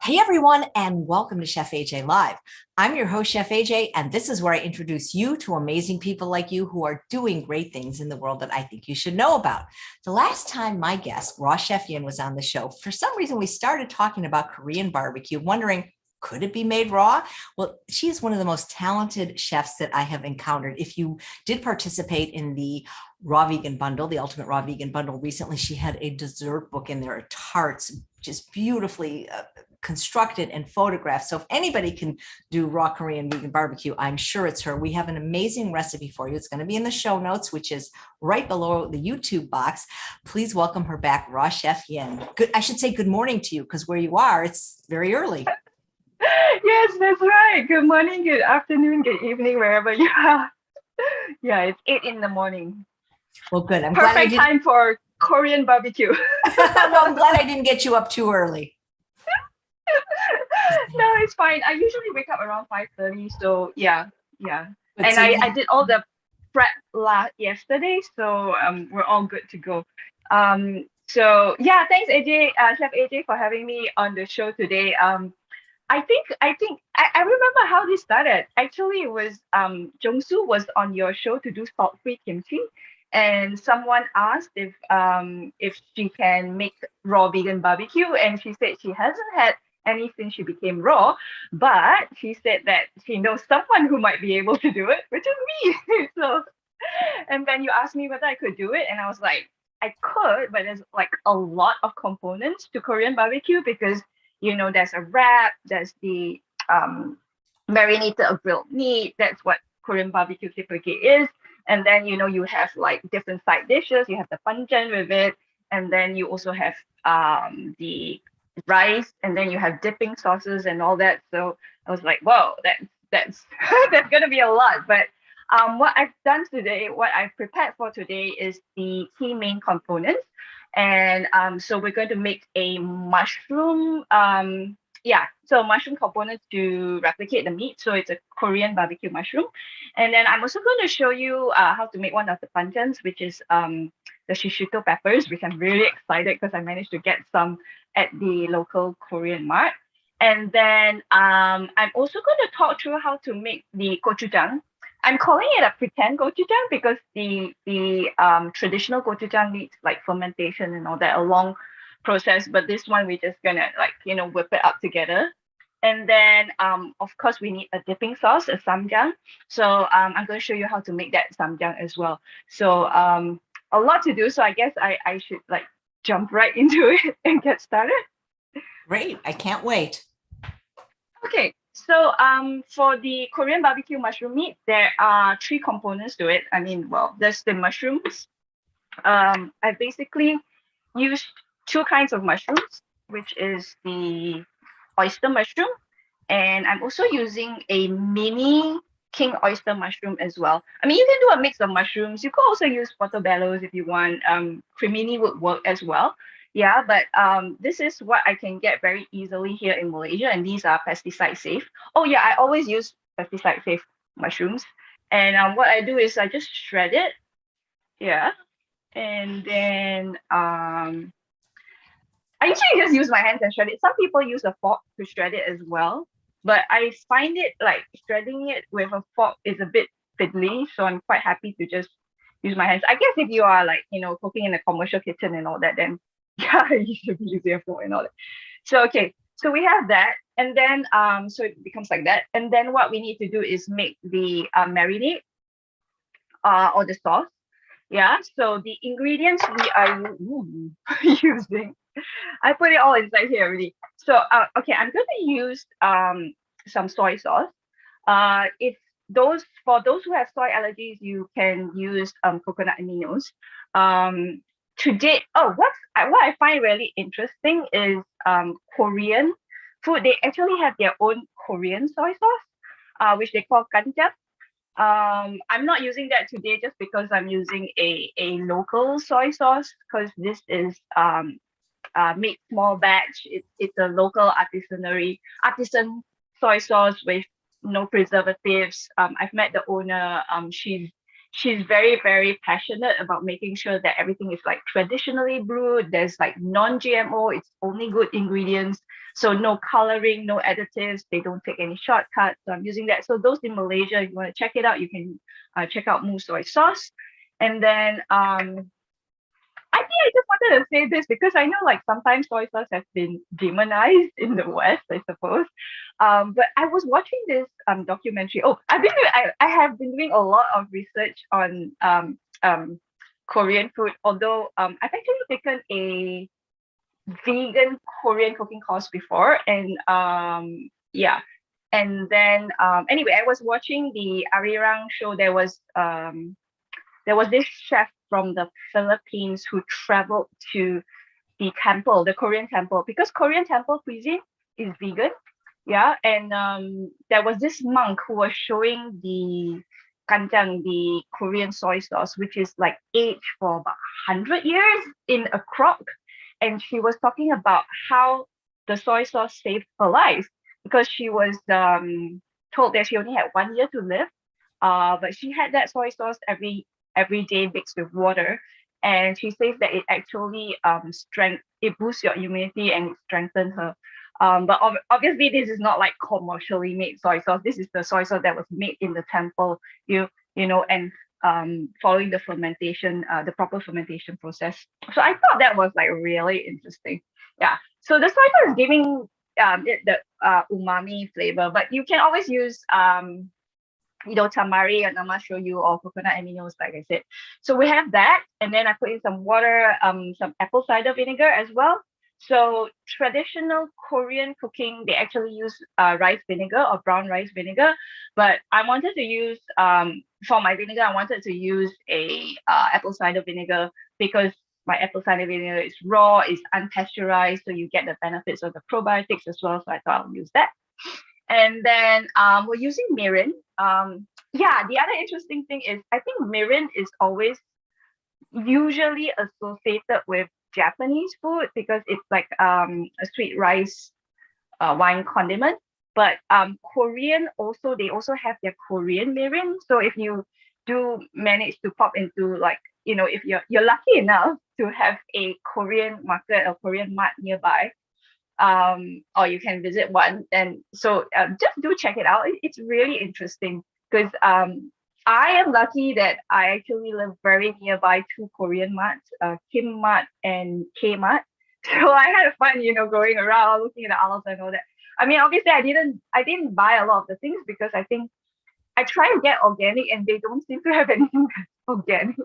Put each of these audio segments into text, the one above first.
Hey everyone, and welcome to Chef AJ Live. I'm your host, Chef AJ, and this is where I introduce you to amazing people like you who are doing great things in the world that I think you should know about. The last time my guest, Raw Chef Yin, was on the show, for some reason we started talking about Korean barbecue, wondering, could it be made raw? Well, she is one of the most talented chefs that I have encountered. If you did participate in the Raw Vegan Bundle, the Ultimate Raw Vegan Bundle recently, she had a dessert book in there, tarts, just beautifully constructed and photographed. So if anybody can do raw Korean vegan barbecue, I'm sure it's her. We have an amazing recipe for you. It's going to be in the show notes, which is right below the YouTube box. Please welcome her back, Raw Chef Yin. Good, I should say good morning to you, because where you are, it's very early. Yes, that's right. Good morning, good afternoon, good evening, wherever you are. Yeah, it's 8 in the morning. Well, good. I'm glad Perfect time for Korean barbecue. Well, I'm glad I didn't get you up too early. No, it's fine. I usually wake up around 5:30, so yeah. But And so I did all the prep yesterday, so we're all good to go. So yeah, thanks AJ, Chef AJ, for having me on the show today. I remember how this started. Actually, it was Jongsu was on your show to do salt-free kimchi, and someone asked if she can make raw vegan barbecue, and she said she hasn't had any since she became raw, but she said that she knows someone who might be able to do it, which is me. So, and then you asked me whether I could do it, and I was like, I could, but there's like a lot of components to Korean barbecue because there's a wrap, there's the marinated or grilled meat. That's what Korean barbecue typically is. And then, you have like different side dishes. You have the panjan with it. And then you also have the rice. And then you have dipping sauces and all that. So I was like, whoa, that's that's going to be a lot. But what I've done today, what I've prepared for today is the key main components. And so we're going to make a mushroom, so mushroom components to replicate the meat. So it's a Korean barbecue mushroom. And then I'm also going to show you how to make one of the panjans, which is the Shishito Peppers, which I'm really excited because I managed to get some at the local Korean mart. And then I'm also going to talk through how to make the Gochujang. I'm calling it a pretend gochujang because the traditional gochujang needs like fermentation and all that, a long process. But this one we're just gonna whip it up together. And then of course we need a dipping sauce, a samjang. So I'm going to show you how to make that samjang as well. So a lot to do. So I guess I should like jump right into it and get started. Great. I can't wait. Okay. So for the Korean barbecue mushroom meat, there are 3 components to it. I mean, well, there's the mushrooms. I basically used 2 kinds of mushrooms, which is the oyster mushroom, and I'm also using a mini king oyster mushroom as well. I mean, you can do a mix of mushrooms. You could also use portobellos if you want. Cremini would work as well. Yeah, but this is what I can get very easily here in Malaysia, and these are pesticide safe. Oh yeah, I always use pesticide safe mushrooms. And what I do is I just shred it, yeah, and then I usually just use my hands and shred it. Some people use a fork to shred it as well, but I find it like shredding it with a fork is a bit fiddly, so I'm quite happy to just use my hands. I guess if you are like cooking in a commercial kitchen and all that, then yeah, you should be using a fork and all that. So okay, so we have that, and then so it becomes like that, and then what we need to do is make the marinade or the sauce. Yeah, so the ingredients we are using, I put it all inside here already. So okay, I'm going to use some soy sauce. If for those who have soy allergies, you can use coconut aminos. Today, what I find really interesting is Korean food. They actually have their own Korean soy sauce, which they call kanjap. I'm not using that today just because I'm using a local soy sauce because this is made small batch. It's a local artisan soy sauce with no preservatives. I've met the owner. she's very, very passionate about making sure that everything is like traditionally brewed. There's like non-GMO, it's only good ingredients. So no coloring, no additives. They don't take any shortcuts. So I'm using that. So those in Malaysia, if you want to check it out, you can check out Moo Soy Sauce. And then I think I just wanted to say this because I know like sometimes soy sauce has been demonized in the West, I suppose. But I was watching this documentary. Oh, I have been doing a lot of research on Korean food, although I've actually taken a vegan Korean cooking course before. And yeah. And then anyway, I was watching the Arirang show. There was this chef from the Philippines who traveled to the temple, the Korean temple, because Korean temple cuisine is vegan. Yeah. And there was this monk who was showing the kanjang, the Korean soy sauce, which is like aged for about 100 years in a crock. And she was talking about how the soy sauce saved her life because she was told that she only had 1 year to live. But she had that soy sauce every day mixed with water. And she says that it actually it boosts your immunity and it strengthens her. But obviously this is not like commercially made soy sauce. This is the soy sauce that was made in the temple, you know, and following the fermentation, the proper fermentation process. So I thought that was like really interesting. Yeah. So the soy sauce is giving it the umami flavor, but you can always use tamari and namashoyu or coconut aminos, like I said. So we have that, and then I put in some water, some apple cider vinegar as well. So traditional Korean cooking, they actually use rice vinegar or brown rice vinegar, but I wanted to use for my vinegar, I wanted to use a apple cider vinegar because my apple cider vinegar is raw, is unpasteurized, so you get the benefits of the probiotics as well. So I thought I'll use that. And then we're using mirin. Yeah, the other interesting thing is I think mirin is always usually associated with Japanese food because it's like a sweet rice wine condiment. But Korean also, they also have their Korean mirin. So if you do manage to pop into like, if you're lucky enough to have a Korean market or Korean mart nearby, or you can visit one. And so just do check it out. It's really interesting because I am lucky that I actually live very nearby two Korean marts, Kim Mart and K Mart. So I had fun, going around looking at the aisles and all that. I mean, obviously, I didn't buy a lot of the things because I think I try to get organic and they don't seem to have anything that's organic.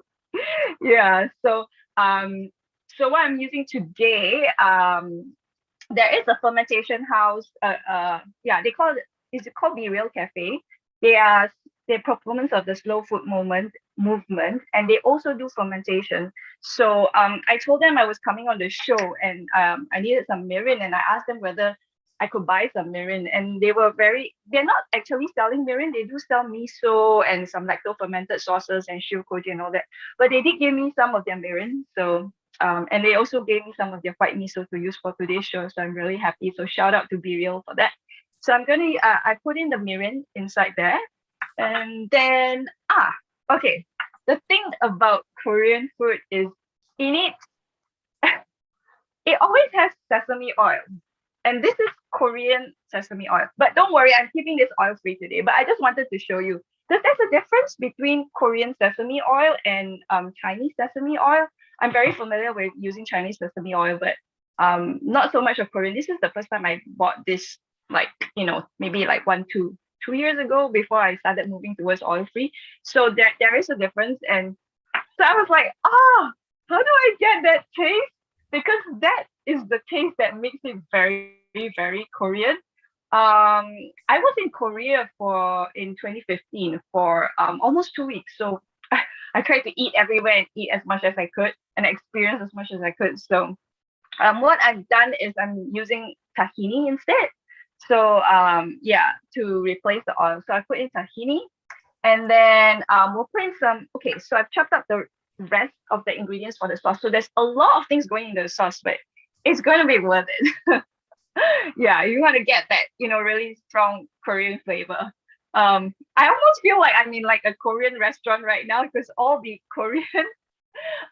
Yeah. So what I'm using today, there is a fermentation house. They call it. Is it called Be Real Cafe? They're proponents of the slow food movement, and they also do fermentation. So I told them I was coming on the show and I needed some mirin, and I asked them whether I could buy some mirin, and they're not actually selling mirin. They do sell miso and some lacto fermented sauces and shiokoji and all that, but they did give me some of their mirin. So and they also gave me some of their white miso to use for today's show. So I'm really happy. So shout out to Be Real for that. So I'm gonna I put in the mirin inside there. And then okay. The thing about Korean food is in it, it always has sesame oil. And this is Korean sesame oil. But don't worry, I'm keeping this oil free today. But I just wanted to show you because there's a difference between Korean sesame oil and Chinese sesame oil. I'm very familiar with using Chinese sesame oil, but not so much of Korean. This is the first time I bought this, like, maybe like 2 years ago before I started moving towards oil free. So there is a difference. And so I was like, how do I get that taste? Because that is the taste that makes it very, very Korean. I was in Korea in 2015 for almost 2 weeks. So I tried to eat everywhere and eat as much as I could and experience as much as I could. So what I've done is I'm using tahini instead. So to replace the oil. So I put in tahini, and then we'll put in some. Okay, so I've chopped up the rest of the ingredients for the sauce. So there's a lot of things going in the sauce, but it's gonna be worth it. Yeah, you want to get that, really strong Korean flavor. I almost feel like I'm in like a Korean restaurant right now because all the Korean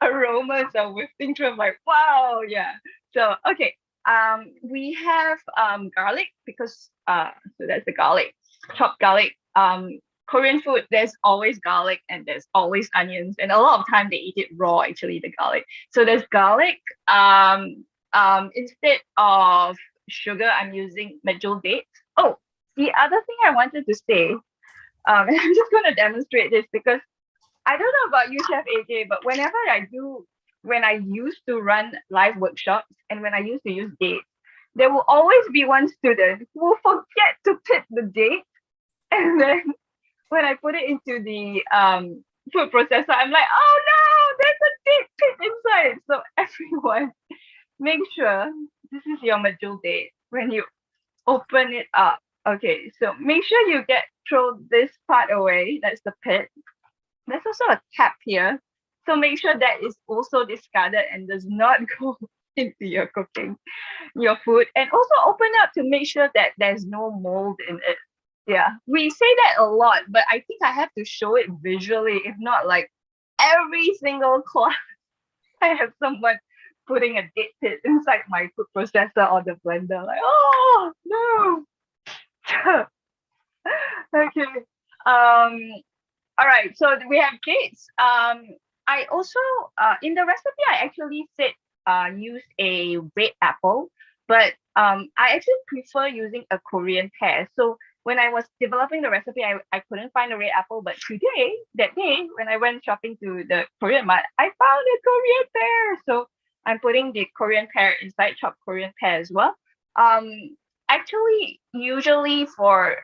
aromas are wafting through. I'm like, wow, yeah. So okay, we have garlic because so that's the garlic, chopped garlic. Korean food, there's always garlic and there's always onions, and a lot of time they eat it raw. Actually, the garlic. So there's garlic. Instead of sugar, I'm using medjool dates. Oh, the other thing I wanted to say, and I'm just going to demonstrate this because I don't know about you, Chef AJ, but when I used to run live workshops and when I used to use dates, there will always be one student who will forget to pit the date. And then when I put it into the food processor, I'm like, oh no, there's a date pit inside. So everyone, make sure this is your medjool date when you open it up. Okay, so make sure you throw this part away. That's the pit. There's also a cap here. So make sure that is also discarded and does not go into your cooking, your food. And also open up to make sure that there's no mold in it. Yeah, we say that a lot, but I think I have to show it visually. If not, like every single class, I have someone putting a date pit inside my food processor or the blender. Like, oh no. Okay. All right. So we have dates. I also in the recipe I actually said use a red apple, but I actually prefer using a Korean pear. So when I was developing the recipe, I couldn't find a red apple, but that day, when I went shopping to the Korean mart, I found a Korean pear. So I'm putting the Korean pear inside, chopped Korean pear as well. Actually, usually for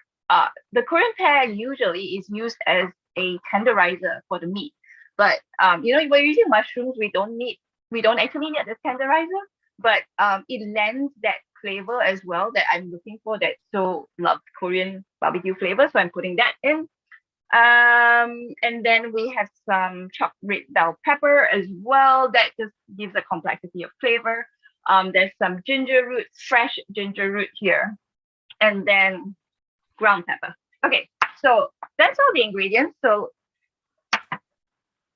the Korean pear usually is used as a tenderizer for the meat. But you know, when using mushrooms, we don't actually need the tenderizer, but it lends that flavor as well that I'm looking for, that so loved Korean barbecue flavor. So I'm putting that in. And then we have some chopped red bell pepper as well. That just gives a complexity of flavor. There's some ginger root, fresh ginger root here, and then ground pepper. Okay, so that's all the ingredients. So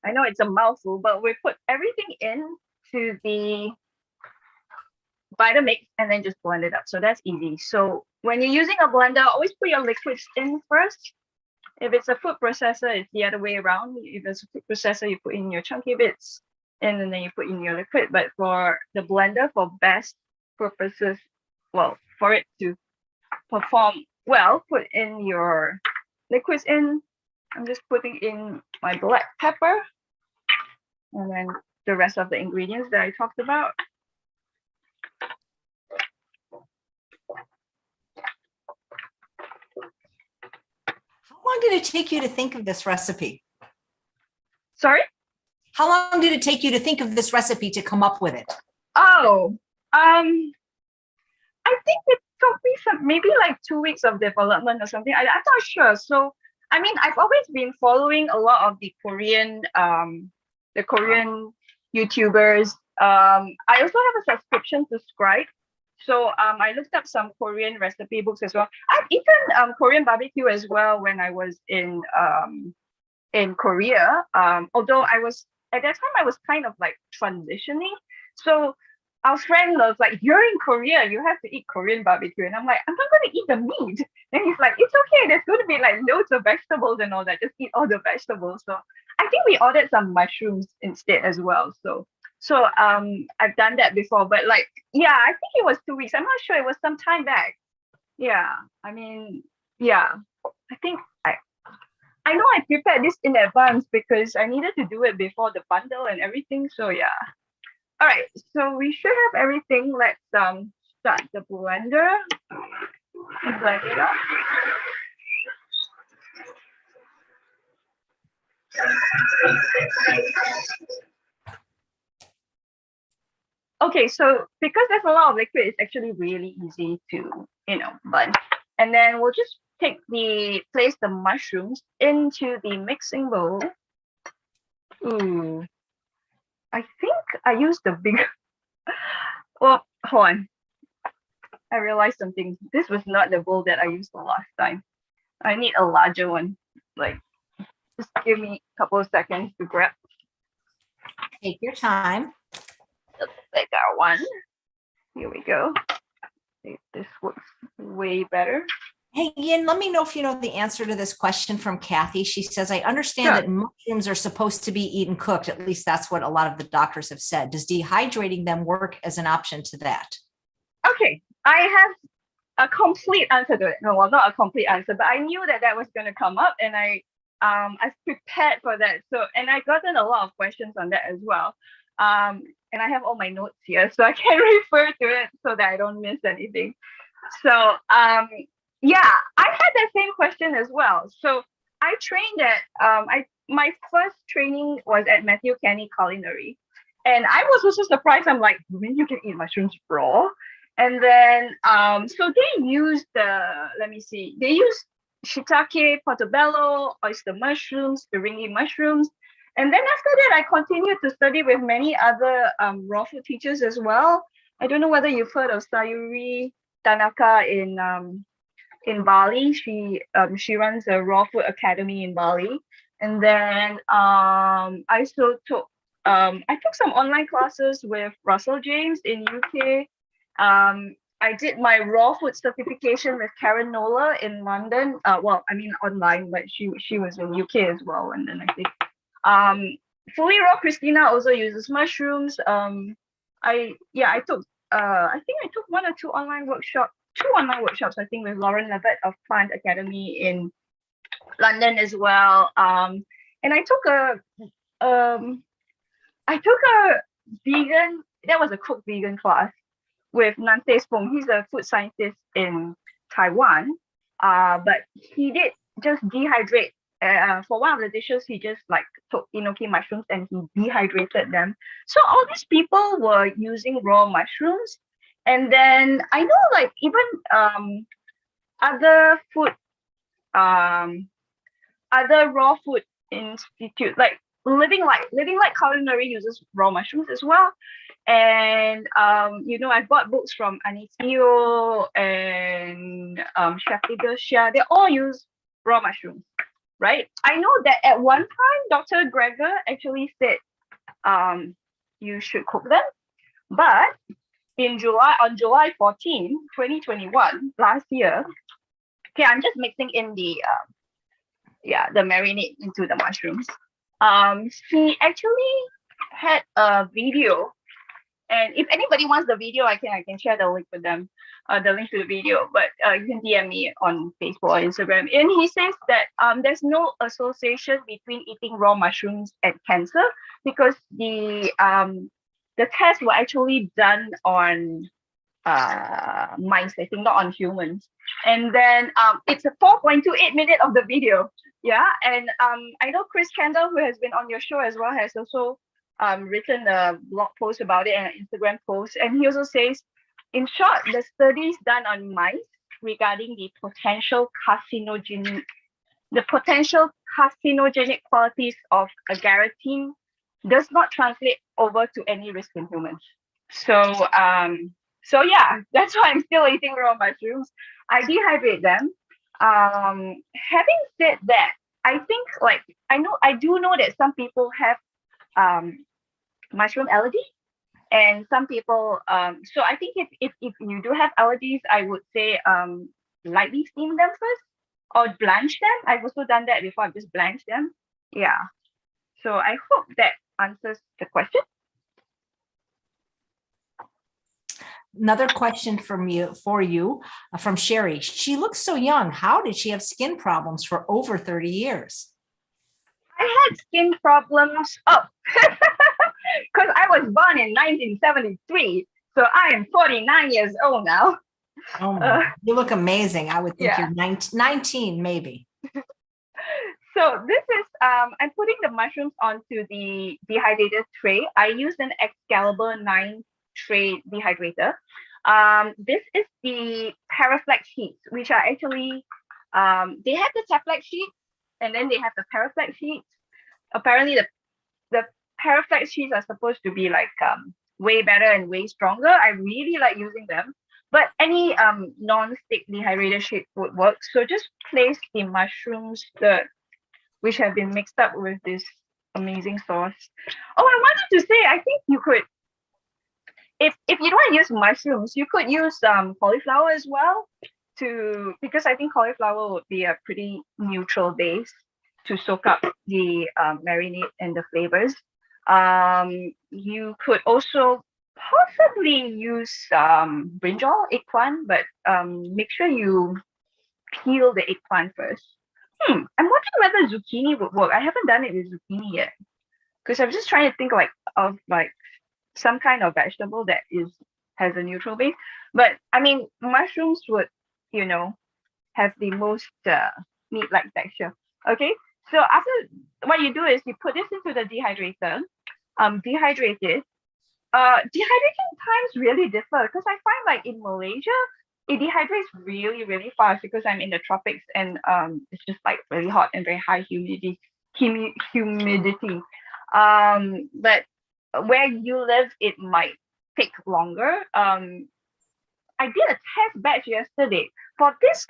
I know it's a mouthful, but we put everything into the Vitamix and then just blend it up. So that's easy. So when you're using a blender, always put your liquids in first. If it's a food processor, it's the other way around. If it's a food processor, you put in your chunky bits and then you put in your liquid. But for the blender, for best purposes, well, for it to perform well, put in your liquids in. I'm just putting in my black pepper and then the rest of the ingredients that I talked about. How long did it take you to think of this recipe? Sorry? How long did it take you to think of this recipe to come up with it? Oh, I think it took me maybe like 2 weeks of development or something. I'm not sure. So, I mean, I've always been following a lot of the Korean YouTubers. I also have a subscription to Scribe. So I looked up some Korean recipe books as well. I've eaten Korean barbecue as well when I was in Korea. Although at that time I was kind of like transitioning. So our friend was like, "You're in Korea, you have to eat Korean barbecue." And I'm like, "I'm not going to eat the meat." And he's like, "It's okay. There's going to be like loads of vegetables and all that. Just eat all the vegetables." So I think we ordered some mushrooms instead as well. So I've done that before, but like, yeah, I think it was 2 weeks. I'm not sure. It was some time back. Yeah, I mean, yeah, I think I know I prepared this in advance because I needed to do it before the bundle and everything. So yeah. All right, so we should have everything. Let's start the blender and blend it up. Okay, so because there's a lot of liquid, it's actually really easy to, blend. And then we'll just place the mushrooms into the mixing bowl. Ooh, I think I used the big. Well, hold on. I realized something. This was not the bowl that I used the last time. I need a larger one. Like, just give me a couple of seconds to grab. Take your time. Like that one. Here we go. This works way better. Hey, Yin, let me know if you know the answer to this question from Kathy. She says, I understand that mushrooms are supposed to be eaten cooked. At least that's what a lot of the doctors have said. Does dehydrating them work as an option to that? Okay, I have a complete answer to it. No, well, not a complete answer, but I knew that that was going to come up, and I've prepared for that. So, and I've gotten a lot of questions on that as well. And I have all my notes here, so I can refer to it so that I don't miss anything. So, yeah, I had that same question as well. So I trained at my first training was at Matthew Kenny Culinary, and I was also surprised. I'm like, when you can eat mushrooms raw, and then so they use they use shiitake, portobello, oyster mushrooms, Ferengi mushrooms, and then after that I continued to study with many other raw food teachers as well. I don't know whether you've heard of Sayuri Tanaka in Bali. She runs a raw food academy in Bali. And then I took some online classes with Russell James in UK. I did my raw food certification with Karen Nola in London. Well, I mean online, but she was in UK as well. And then I think Fully Raw Christina also uses mushrooms. I took I think I took one or two online workshops, I think, with Lauren Levitt of Plant Academy in London as well. And I took a vegan, that was a cooked vegan class with Nante Spong. He's a food scientist in Taiwan. But he did just dehydrate. For one of the dishes, he just like took enoki mushrooms and he dehydrated them. So all these people were using raw mushrooms. And then I know, like, even other food, other raw food institute, like Living Light Culinary uses raw mushrooms as well. And I bought books from Anicio and Chef Xia. They all use raw mushrooms, right? I know that at one time Dr. Greger actually said you should cook them, but on July 14, 2021, last year, okay, I'm just mixing in the marinade into the mushrooms. He actually had a video, and if anybody wants the video, I can share the link with them, the link to the video, but you can DM me on Facebook or Instagram. And he says that there's no association between eating raw mushrooms and cancer, because the tests were actually done on mice, I think, not on humans. And then it's a 4.28 minute of the video. Yeah. And I know Chris Kendall, who has been on your show as well, has also written a blog post about it and an Instagram post. And he also says, in short, the studies done on mice regarding the potential carcinogenic qualities of agarotine does not translate over to any risk in humans. So yeah, that's why I'm still eating raw mushrooms. I dehydrate them. Having said that, I think, like, I do know that some people have mushroom allergy, and some people so I think if you do have allergies, I would say lightly steam them first or blanch them. I've also done that before. I've just blanched them. Yeah. So I hope that answers the question. Another question for you from Sherry. She looks so young. How did she have skin problems for over 30 years? I had skin problems because I was born in 1973. So I am 49 years old now. Oh my, you look amazing. I would think you're 19 maybe. So this is, I'm putting the mushrooms onto the dehydrated tray. I use an Excalibur 9 tray dehydrator. This is the Paraflex sheets, which are actually, they have the Teflex sheets and then they have the Paraflex sheets. Apparently the Paraflex sheets are supposed to be like way better and way stronger. I really like using them. But any non-stick dehydrated sheet would work. So just place the mushrooms which have been mixed up with this amazing sauce. Oh, I wanted to say, I think you could, if you don't want to use mushrooms, you could use cauliflower as well because I think cauliflower would be a pretty neutral base to soak up the marinade and the flavors. You could also possibly use brinjal eggplant, but make sure you peel the eggplant first. I'm wondering whether zucchini would work. I haven't done it with zucchini yet because I'm just trying to think of some kind of vegetable that has a neutral base. But I mean, mushrooms would, have the most meat-like texture. Okay, so after what you do is you put this into the dehydrator, dehydrate it. Dehydration times really differ because I find like in Malaysia, it dehydrates really, really fast because I'm in the tropics and it's just like really hot and very high humidity. But where you live, it might take longer. I did a test batch yesterday for this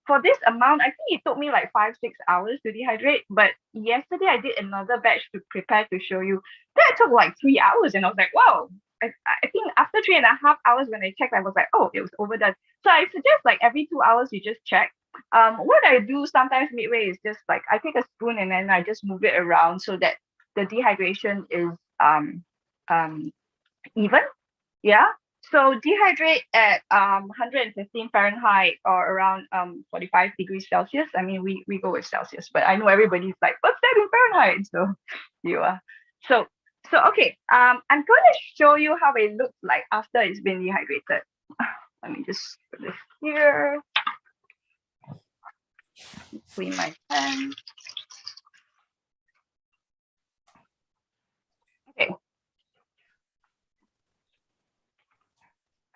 for this amount. I think it took me like 5-6 hours to dehydrate. But yesterday I did another batch to prepare to show you. That took like 3 hours, and I was like, wow. I think after 3.5 hours when I checked, I was like, oh, it was overdone. So I suggest like every 2 hours you just check. What I do sometimes midway is just like I take a spoon and then I just move it around so that the dehydration is even. Yeah. So dehydrate at 115 Fahrenheit or around 45 degrees Celsius. I mean, we go with Celsius, but I know everybody's like, what's that in Fahrenheit? So you are. So okay, I'm going to show you how it looks like after it's been dehydrated. Let me just put this here. Clean my pen. Okay.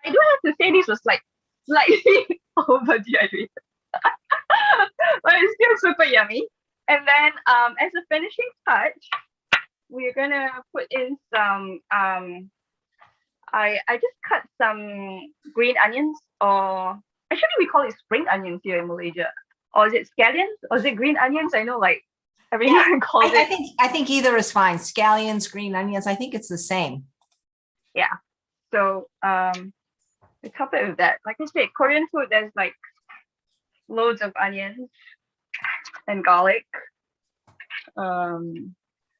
I do have to say this was like slightly over dehydrated, but it's still super yummy. And then as a finishing touch, we're gonna put in some I just cut some green onions, or actually we call it spring onions here in Malaysia. Or is it scallions? Or is it green onions? I know like everyone calls it. I think either is fine. Scallions, green onions, I think it's the same. Yeah. So we top it with that. Like I said, Korean food, there's like loads of onions and garlic.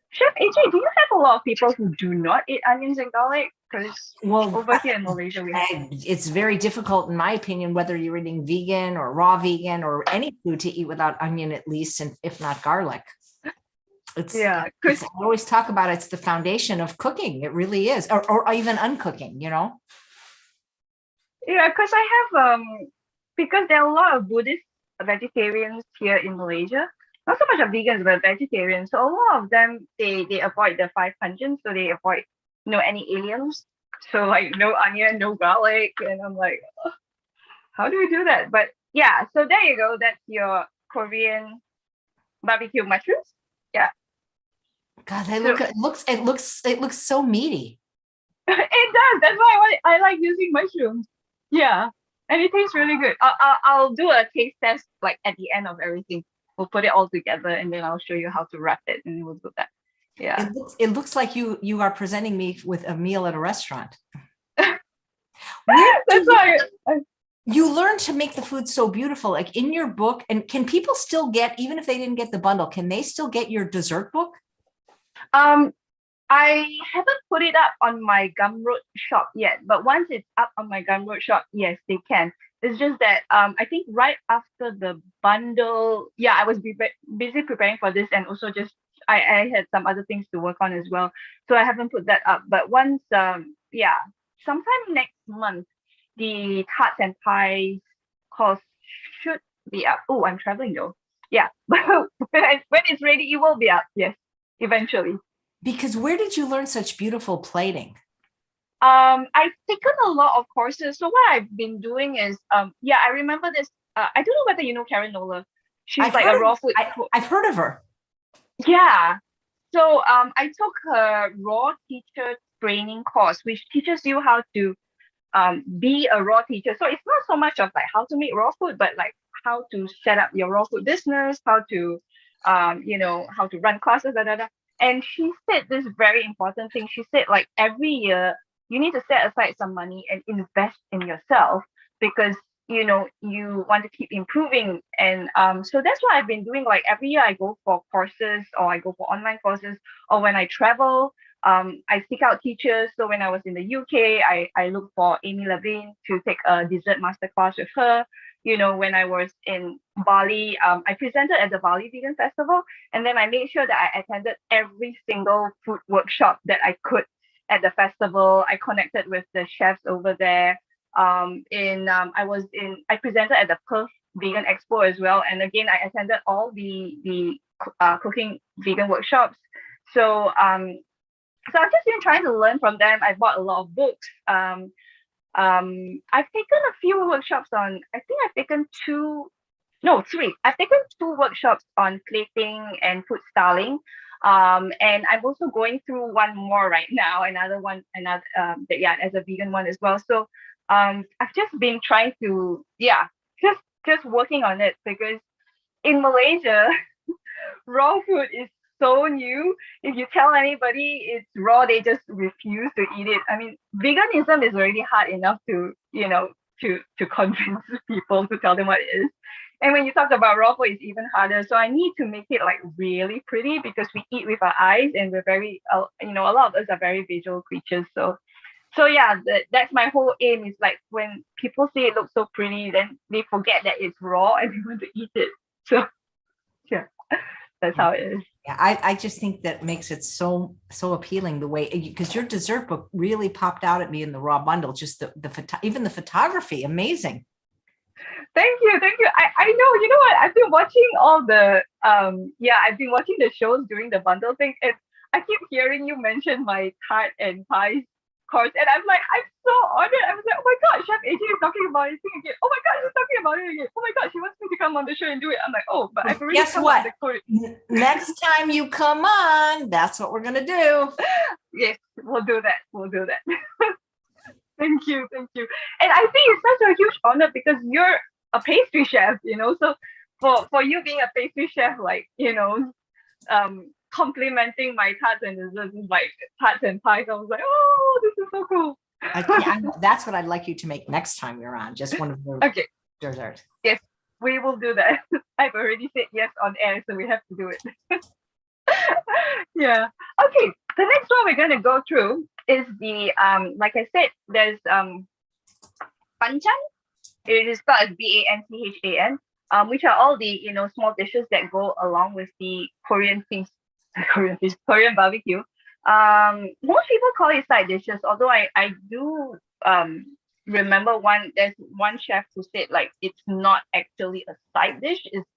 Chef AJ, do you have a lot of people who do not eat onions and garlic? Because over here in Malaysia, it's very difficult, in my opinion, whether you're eating vegan or raw vegan or any food to eat without onion, at least, and if not garlic. I always talk about it's the foundation of cooking. It really is, or even uncooking, Yeah, because I have because there are a lot of Buddhist vegetarians here in Malaysia. Not so much of vegans, but vegetarians. So a lot of them they avoid the 500, so they avoid any aliens. So like no onion, no garlic, and I'm like, oh, how do we do that? But yeah, so there you go. That's your Korean barbecue mushrooms. Yeah. God, it looks so meaty. It does. That's why I like using mushrooms. Yeah, and it tastes really good. I'll do a taste test like at the end of everything. We'll put it all together and then I'll show you how to wrap it and we'll do that. Yeah. It looks like you are presenting me with a meal at a restaurant. That's why you learn to make the food so beautiful, like in your book. And can people still get, even if they didn't get the bundle, can they still get your dessert book? I haven't put it up on my Gumroad shop yet, but once it's up on my Gumroad shop, yes, they can. It's just that I think right after the bundle, I was busy preparing for this, and also just I had some other things to work on as well, so I haven't put that up. But once, sometime next month, the tarts and pies course should be up. Oh, I'm traveling though. Yeah, but when it's ready, it will be up. Yes, eventually. Because where did you learn such beautiful plating? I've taken a lot of courses. So what I've been doing is, I remember this. I don't know whether you know Karen Nola. She's like a raw food. I've heard of her. Yeah. So I took her raw teacher training course, which teaches you how to be a raw teacher. So it's not so much of like how to make raw food, but like how to set up your raw food business, how to how to run classes, da, da, da. And she said this very important thing. She said like every year you need to set aside some money and invest in yourself because you want to keep improving. And so that's what I've been doing. Like every year I go for courses or I go for online courses, or when I travel, I seek out teachers. So when I was in the UK, I looked for Amy Levine to take a dessert masterclass with her. When I was in Bali, I presented at the Bali Vegan Festival, and then I made sure that I attended every single food workshop that I could at the festival. I connected with the chefs over there. I presented at the Perth Vegan Expo as well, and again I attended all the cooking vegan workshops. So so I've just been trying to learn from them. I bought a lot of books. I've taken a few workshops on. I think I've taken three. I've taken two workshops on plating and food styling. And I'm also going through one more right now. As a vegan one as well. So I've just been trying to just working on it, because in Malaysia raw food is so new. If you tell anybody it's raw, they just refuse to eat it. I mean, veganism is already hard enough to convince people to tell them what it is. And when you talk about raw food, it's even harder. So I need to make it like really pretty, because we eat with our eyes and we're very, a lot of us are very visual creatures. So yeah, that's my whole aim, is like when people say it looks so pretty, then they forget that it's raw and they want to eat it. So yeah, that's how it is. Yeah, I just think that makes it so appealing, the way, because your dessert book really popped out at me in the raw bundle. Just even the photography, amazing. Thank you. I know, you know what? I've been watching all the I've been watching the shows during the bundle thing, and I keep hearing you mention my tart and pies course, and I'm so honored. I was like, oh my god, Chef AJ is talking about it again. Oh my god, she's talking about it again. Oh my god, she wants me to come on the show and do it. I'm like, oh, but I've already come on the course. Next time you come on, that's what we're gonna do. Yes, we'll do that. Thank you. And I think it's such a huge honor, because you're a pastry chef, so for you being a pastry chef, complimenting my tarts and desserts, like tarts and pies, I was like, oh, this is so cool. That's what I'd like you to make next time you're on, just one of the desserts. Yes, we will do that. I've already said yes on air, so we have to do it. Yeah. Okay, the next one we're going to go through is the like I said, there's banchan. It is spelled as BANCHAN, which are all the small dishes that go along with the Korean barbecue. Most people call it side dishes, although I do remember there's one chef who said like it's not actually a side dish, it's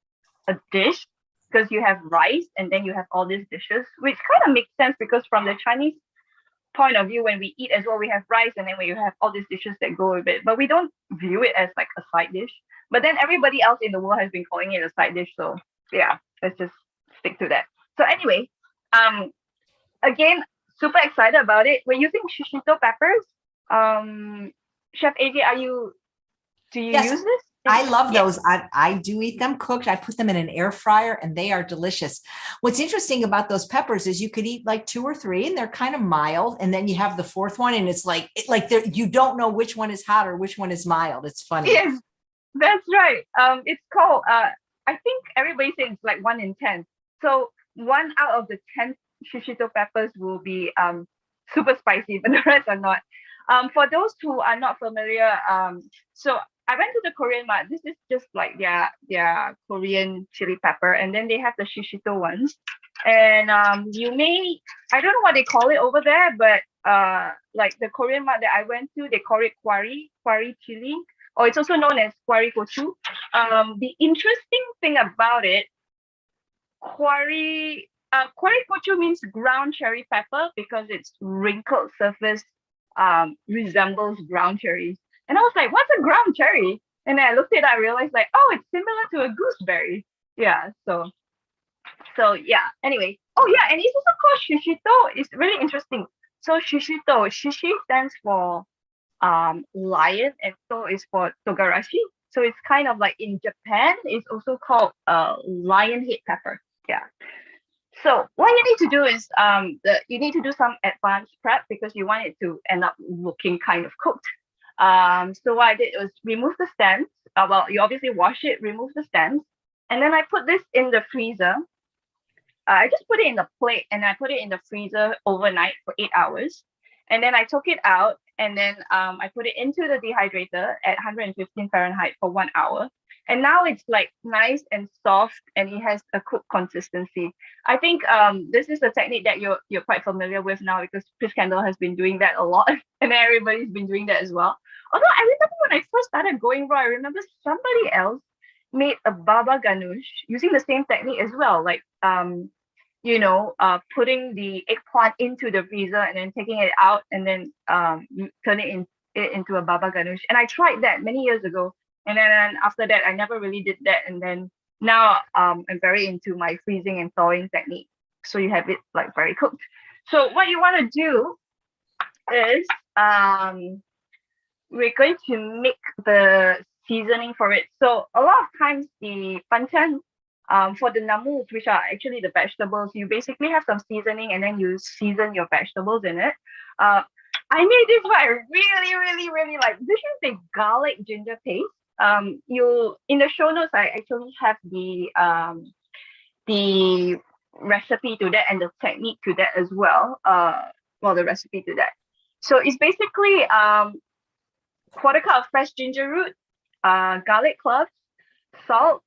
a dish, because you have rice and then you have all these dishes, which kind of makes sense, because from the Chinese point of view, when we eat as well, we have rice and then we have all these dishes that go with it, but we don't view it as like a side dish. But then everybody else in the world has been calling it a side dish, so yeah, let's just stick to that. So anyway, again, super excited about it. We're using Shishito Peppers. Chef AJ, do you use this? I love those. I do eat them cooked. I put them in an air fryer and they are delicious. What's interesting about those peppers is you could eat like 2 or 3 and they're kind of mild. And then you have the 4th one and it's like you don't know which one is hot or which one is mild. It's funny. Yes, that's right. It's called, I think everybody says it's like 1 in 10. So 1 out of the 10 Shishito peppers will be super spicy, but the rest are not. For those who are not familiar, so I went to the Korean mart. This is just like their Korean chili pepper, and then they have the Shishito ones. And I don't know what they call it over there, but like the Korean mart that I went to, they call it kwari chili, or it's also known as kwari gochu. The interesting thing about it, kwari gochu means ground cherry pepper, because its wrinkled surface resembles ground cherries. And I was like, what's a ground cherry? And then I looked at it, I realized like, oh, it's similar to a gooseberry. Yeah, so yeah, anyway. Oh yeah, and it's also called Shishito. It's really interesting. So Shishito, shishi stands for lion, and so is for togarashi. So it's kind of like in Japan, it's also called lion head pepper. Yeah. So what you need to do is you need to do some advanced prep because you want it to end up looking kind of cooked. So what I did was remove the stems. Well, you obviously wash it, remove the stems, and then I put this in the freezer. I just put it in the plate and I put it in the freezer overnight for 8 hours. And then I took it out and then I put it into the dehydrator at 115 Fahrenheit for 1 hour. And now it's like nice and soft and it has a cooked consistency. I think this is a technique that you're quite familiar with now because Chris Kendall has been doing that a lot and everybody's been doing that as well. Although I remember when I first started going raw, I remember somebody else made a baba ganoush using the same technique as well, like putting the eggplant into the freezer and then taking it out and then turning it into a baba ganoush. And I tried that many years ago, and then after that I never really did that. And then now I'm very into my freezing and thawing technique, so you have it like very cooked. So what you want to do is we're going to make the seasoning for it. So a lot of times the banchan for the namus, which are actually the vegetables, you basically have some seasoning and then you season your vegetables in it. I made this one I really, really, really like. This is the garlic ginger paste. You in the show notes, I actually have the recipe to that and the technique to that as well. The recipe to that. So it's basically quarter cup of fresh ginger root, garlic cloves, salt,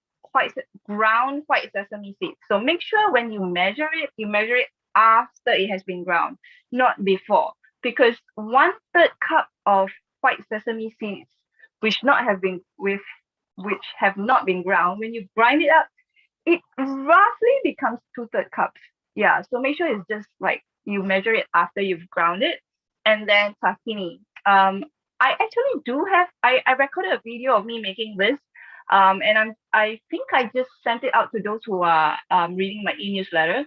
ground white sesame seeds. So make sure when you measure it after it has been ground, not before, because 1/3 cup of white sesame seeds, which have not been ground, when you grind it up, it roughly becomes 2/3 cups. Yeah, so make sure it's just like you measure it after you've ground it. And then tahini. I actually do have, I recorded a video of me making this. And I think I just sent it out to those who are reading my e-newsletter.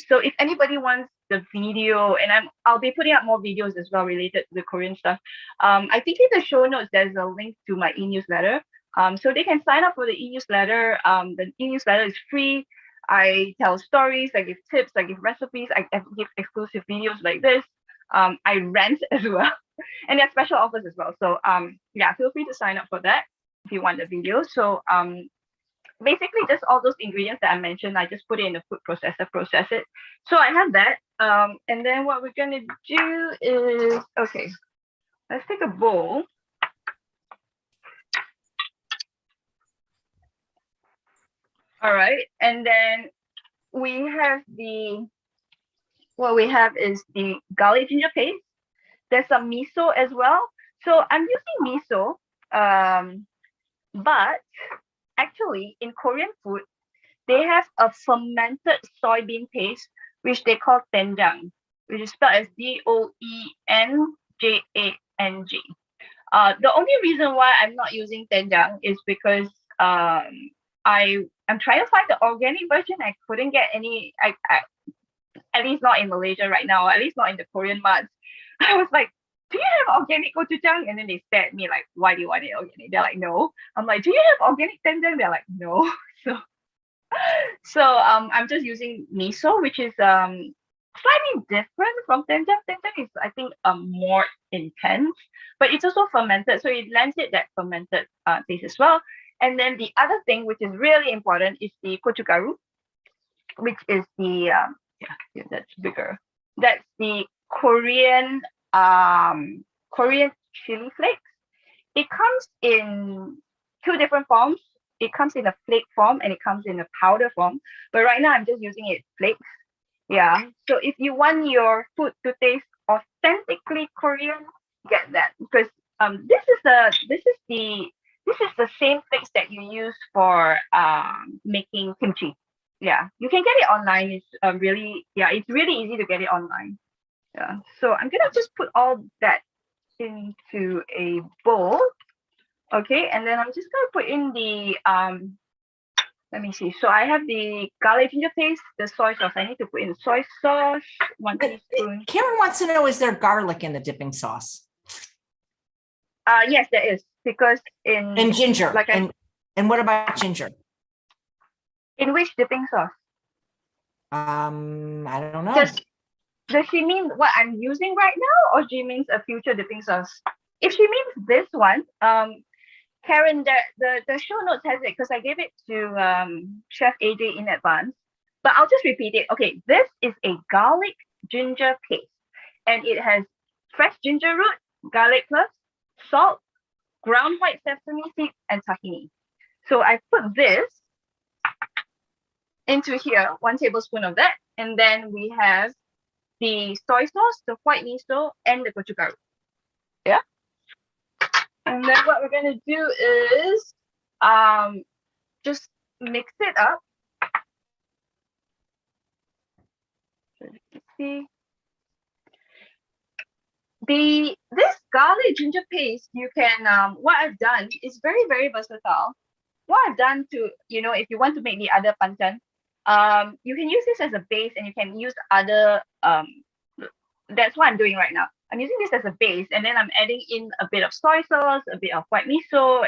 So if anybody wants the video, and I'll be putting out more videos as well related to the Korean stuff. I think in the show notes there's a link to my e-newsletter. So they can sign up for the e-newsletter. The e-newsletter is free. I tell stories, I give tips, I give recipes, I give exclusive videos like this. I rant as well, and there's special offers as well. So yeah, feel free to sign up for that if you want the video. So basically just all those ingredients that I mentioned, I just put it in the food processor, process it. So I have that. And then what we're gonna do is, okay, let's take a bowl. All right, and then what we have is the garlic ginger paste. There's some miso as well. So I'm using miso, but actually in Korean food, they have a fermented soybean paste, which they call doenjang, which is spelled as Doenjang. The only reason why I'm not using doenjang is because I'm trying to find the organic version. I couldn't get any, at least not in Malaysia right now, at least not in the Korean marts. I was like, do you have organic gochujang? And then they stared at me like, why do you want it organic? They're like, no. I'm like, do you have organic doenjang? They're like, no. So I'm just using miso, which is slightly different from doenjang. Doenjang is, I think, more intense, but it's also fermented, so it lends it that fermented taste as well. And then the other thing, which is really important, is the Gochugaru, which is the that's bigger. That's the Korean chili flakes. It comes in 2 different forms. It comes in a flake form and it comes in a powder form. But right now I'm just using it flakes. Yeah. So if you want your food to taste authentically Korean, get that, because this is the same flakes that you use for making kimchi. Yeah, you can get it online. It's it's really easy to get it online. Yeah. So I'm gonna just put all that into a bowl. Okay, and then I'm just gonna put in the let me see. So I have the garlic ginger paste, the soy sauce. I need to put in soy sauce, 1 teaspoon. Karen wants to know, is there garlic in the dipping sauce? Yes, there is, because And ginger. like and what about ginger? in which dipping sauce? I don't know. Does she mean what I'm using right now, or she means a future dipping sauce? If she means this one, Karen, the show notes has it because I gave it to Chef AJ in advance. But I'll just repeat it. Okay, this is a garlic ginger paste, and it has fresh ginger root, garlic cloves, salt, ground white sesame seeds, and tahini. So I put this into here, 1 tablespoon of that, and then we have the soy sauce, the white miso, and the gochugaru. Yeah. And then what we're gonna do is just mix it up. So you can see this garlic ginger paste, you can what I've done is very, very versatile. What I've done to, if you want to make the other panchan, you can use this as a base, and you can use other that's what I'm doing right now. I'm using this as a base, and then I'm adding in a bit of soy sauce, a bit of white miso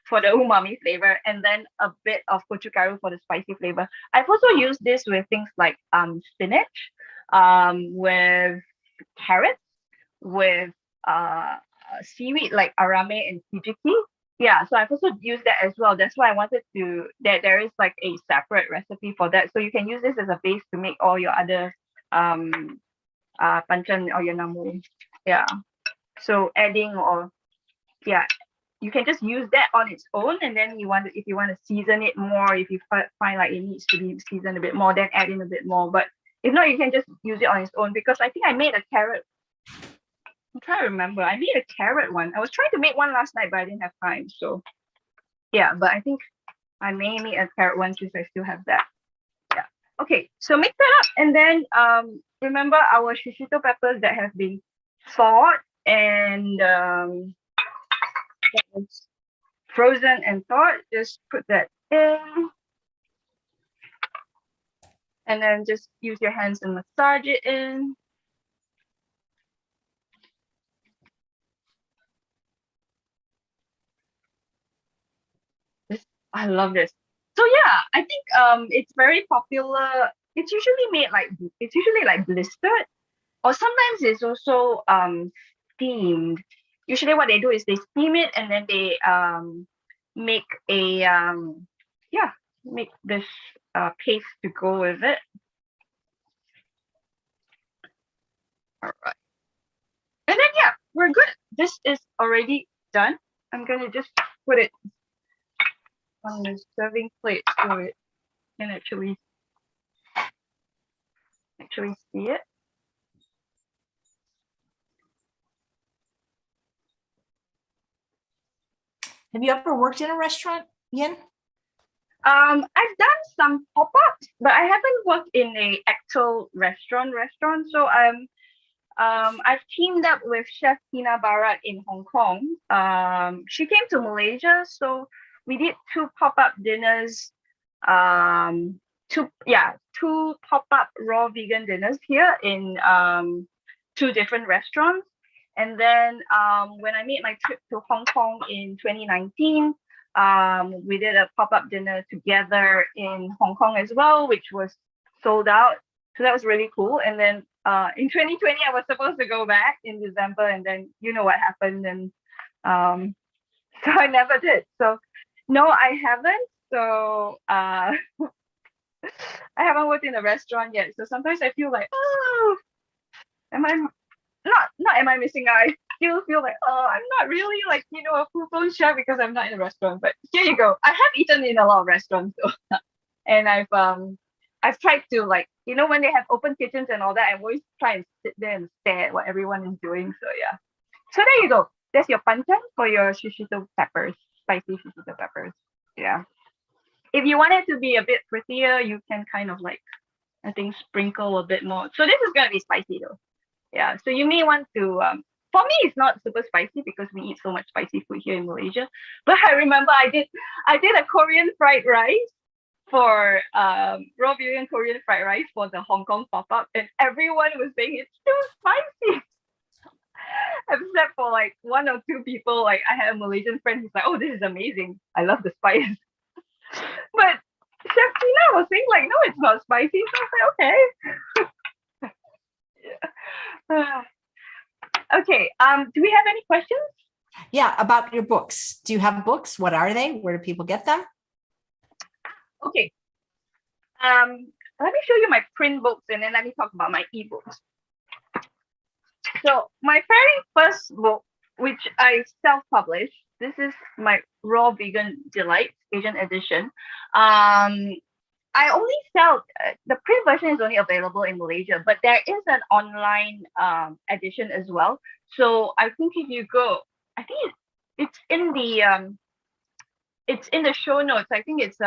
for the umami flavor, and then a bit of gochugaru for the spicy flavor. I've also used this with things like spinach, with carrots, with seaweed like arame and hijiki. Yeah, so I've also used that as well. That's why I wanted to, that there is like a separate recipe for that. So you can use this as a base to make all your other panchan or your namu. Yeah. So adding, or you can just use that on its own, and then if you want to season it more, if you find like it needs to be seasoned a bit more, then add in a bit more. But if not, you can just use it on its own, because I think I made a carrot. I'm trying to remember. I made a carrot one. I was trying to make one last night, but I didn't have time. So yeah, but I think I may make a carrot one since I still have that. Yeah. Okay, so mix that up, and then remember our shishito peppers that have been thawed and that was frozen and thawed. Just put that in, and then just use your hands and massage it in. I love this. So yeah, I think it's very popular. It's usually like blistered, or sometimes it's also steamed. Usually what they do is they steam it, and then they make a make this paste to go with it. All right. And then yeah, we're good. This is already done. I'm gonna just put it on the serving plate so it can actually see it. Have you ever worked in a restaurant, Yin? I've done some pop-ups, but I haven't worked in a actual restaurant. So I've teamed up with Chef Tina Barat in Hong Kong. She came to Malaysia, so we did 2 pop-up dinners. Two pop-up raw vegan dinners here in 2 different restaurants. And then when I made my trip to Hong Kong in 2019, we did a pop-up dinner together in Hong Kong as well, which was sold out. So that was really cool. And then in 2020, I was supposed to go back in December, and then you know what happened, and so I never did. So no, I haven't. So I haven't worked in a restaurant yet. So sometimes I feel like, oh, am I missing out? I still feel like, oh, I'm not really like, a full-blown chef because I'm not in a restaurant. But here you go. I have eaten in a lot of restaurants though. And I've tried to, like, when they have open kitchens and all that, I always try and sit there and stare at what everyone is doing. So yeah. So there you go. That's your panchan for your shishito peppers, spicy shishito peppers. Yeah. If you want it to be a bit prettier, you can kind of like, I think, sprinkle a bit more. So this is gonna be spicy though. Yeah. So you may want to for me it's not super spicy because we eat so much spicy food here in Malaysia. But I remember I did a Korean fried rice for raw vegan Korean fried rice for the Hong Kong pop-up, and everyone was saying it's too spicy. except for like one or two people. Like I had a Malaysian friend who's like, "Oh, this is amazing. I love the spice." But Chef Tina was saying like, "No, it's not spicy." So I was like, "Okay." Okay. Do we have any questions? Yeah, about your books. Do you have books? What are they? Where do people get them? Okay. Let me show you my print books and then let me talk about my ebooks. So my very first book, which I self-published, this is my Raw Vegan Delight Asian edition. I only sell the print version is only available in Malaysia, but there is an online edition as well. So I think if you go, I think it's in the show notes. I think it's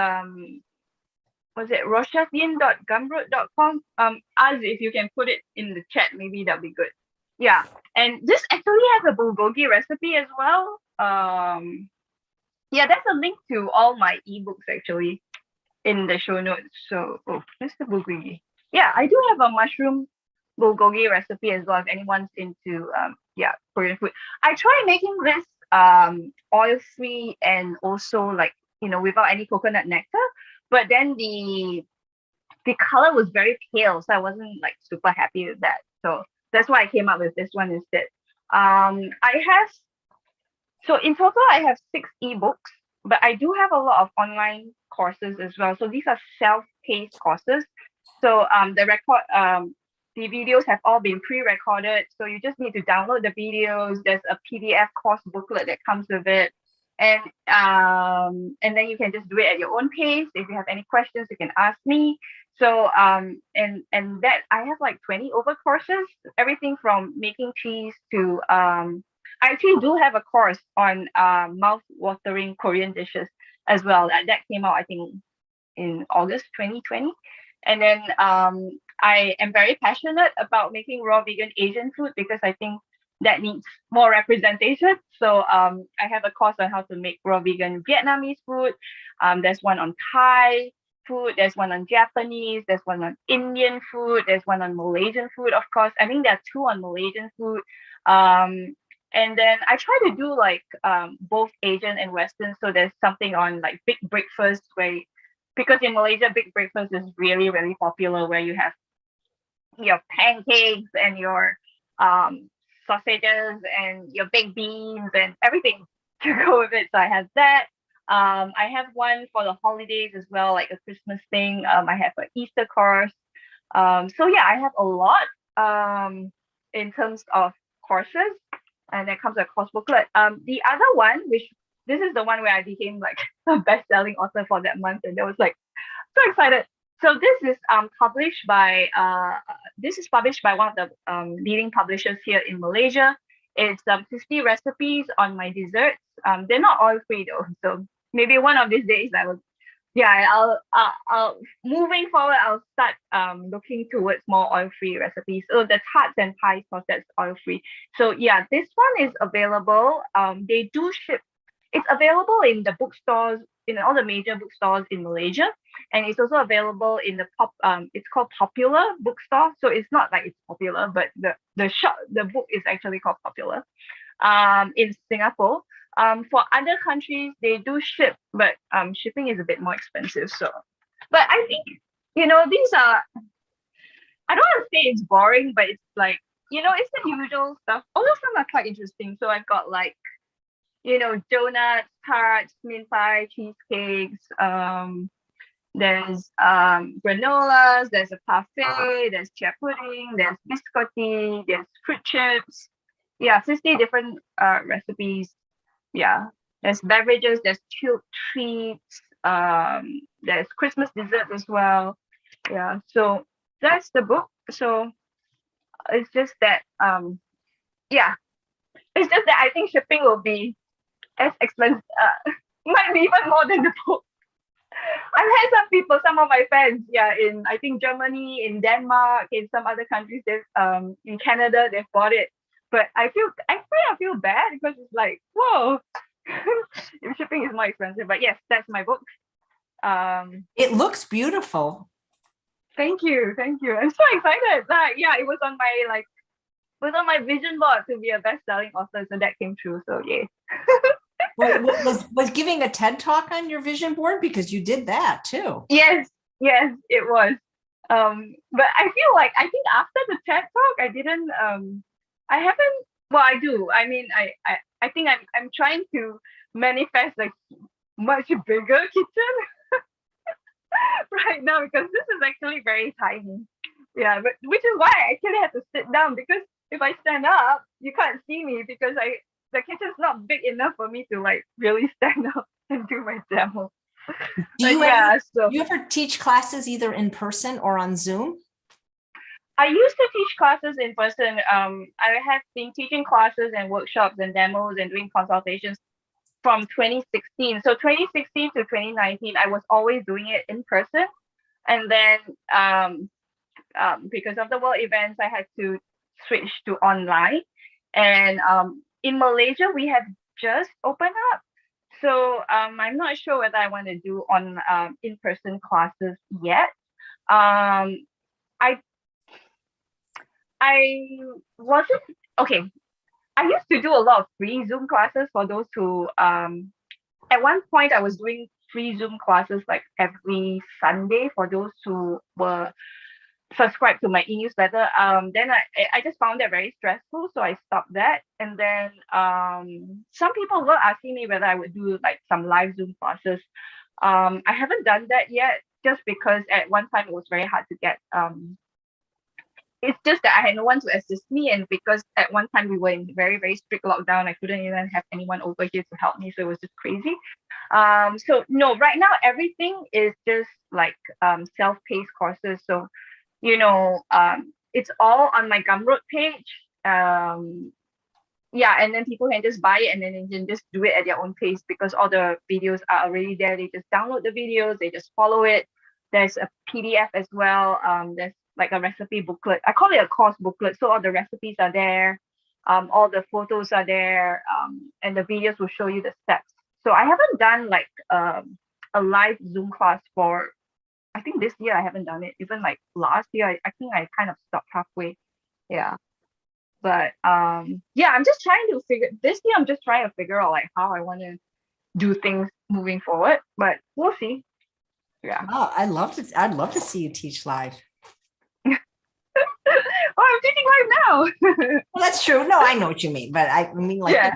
was it rawchefyin.gumroad.com? As if you can put it in the chat, maybe that'll be good. Yeah, and this actually has a bulgogi recipe as well. Yeah, that's a link to all my ebooks actually in the show notes. So, oh, that's the bulgogi. Yeah, I do have a mushroom bulgogi recipe as well if anyone's into Korean food. I try making this oil free and also like without any coconut nectar, but then the color was very pale, so I wasn't like super happy with that. So that's why I came up with this one instead. So in total I have 6 ebooks, but I do have a lot of online courses as well. So these are self-paced courses. So the videos have all been pre-recorded. So you just need to download the videos. There's a PDF course booklet that comes with it. And then you can just do it at your own pace. If you have any questions, you can ask me. So and that I have like 20 over courses, everything from making cheese to I actually do have a course on mouth-watering Korean dishes as well. That came out I think in August 2020. And then I am very passionate about making raw vegan Asian food because I think that needs more representation. So I have a course on how to make raw vegan Vietnamese food. There's one on Thai food. There's one on Japanese. There's one on Indian food. There's one on Malaysian food, of course. I think there are 2 on Malaysian food. And then I try to do like both Asian and Western. So there's something on like big breakfast because in Malaysia, big breakfast is really, really popular where you have your pancakes and your sausages and your baked beans and everything to go with it. So I have that. I have one for the holidays as well, like a Christmas thing. I have an Easter course. So yeah, I have a lot in terms of courses, and that comes with a course booklet. The other one, which this is the one where I became like a best-selling author for that month, and I was like so excited. So this is published by one of the leading publishers here in Malaysia. It's 50 recipes on my desserts. They're not oil free though, so maybe one of these days I'll moving forward I'll start looking towards more oil free recipes. So the tarts and pies sauce, that's oil free. So yeah, this one is available. They do ship. It's available in the bookstores, in all the major bookstores in Malaysia, and it's also available in the it's called Popular Bookstore. So it's not like it's popular, but the book is actually called Popular. In Singapore. For other countries, they do ship, but shipping is a bit more expensive. So, but I think these are. I don't want to say it's boring, but it's like it's the usual stuff. All of them are quite interesting. So I've got like donuts, tarts, mince pie, cheesecakes. There's granolas, there's a parfait, there's chia pudding, there's biscotti, there's fruit chips. Yeah, 50 different recipes. Yeah, there's beverages, there's chilled treats, there's Christmas dessert as well. Yeah, so that's the book. So it's just that yeah, it's just that I think shipping will be as expensive, might be even more than the book. I've had some of my friends, in I think Germany, in Denmark, in some other countries, in Canada, they've bought it. But I feel bad because it's like, whoa, if shipping is more expensive. But yes, that's my book. It looks beautiful. Thank you. I'm so excited. It was on my was on my vision board to be a best-selling author, so that came true. So yeah. Was giving a TED talk on your vision board, because you did that too? Yes, yes, it was. But I feel like I think after the TED talk, I didn't. I haven't. Well, I do. I mean, I think I'm trying to manifest like much bigger kitchen right now, because this is actually very tiny. Yeah, but which is why I actually had to sit down, because if I stand up, you can't see me, because the kitchen's not big enough for me to like really stand up and do my demo. Do you ever teach classes either in person or on Zoom? I used to teach classes in person. I have been teaching classes and workshops and demos and doing consultations from 2016. So 2016 to 2019, I was always doing it in person. And then because of the world events, I had to switch to online. And in Malaysia, we have just opened up. So I'm not sure whether I want to do on in-person classes yet. I wasn't okay. I used to do a lot of free Zoom classes for those who at one point I was doing free Zoom classes like every Sunday for those who were subscribed to my e-newsletter. Then I just found that very stressful, so I stopped that. And then some people were asking me whether I would do like some live Zoom classes. I haven't done that yet, just because at one time it was very hard to get it's just that I had no one to assist me, and because at one time we were in very, very strict lockdown, I couldn't even have anyone over here to help me, so it was just crazy. So no, right now everything is just like self-paced courses. So it's all on my Gumroad page. Yeah, and then people can just buy it, and then they can just do it at their own pace, because all the videos are already there. They just download the videos, they just follow it. There's a PDF as well. There's like a recipe booklet. I call it a course booklet. So all the recipes are there. All the photos are there. And the videos will show you the steps. So I haven't done like a live Zoom class for, I think this year I haven't done it. Even like last year, I think I kind of stopped halfway. Yeah. But yeah, I'm just trying to this year I'm just trying to figure out like how I want to do things moving forward. But we'll see. Yeah. Oh, I'd love to see you teach live. Oh, I'm teaching live now. Well, that's true. No, I know what you mean, but I mean, like, yeah.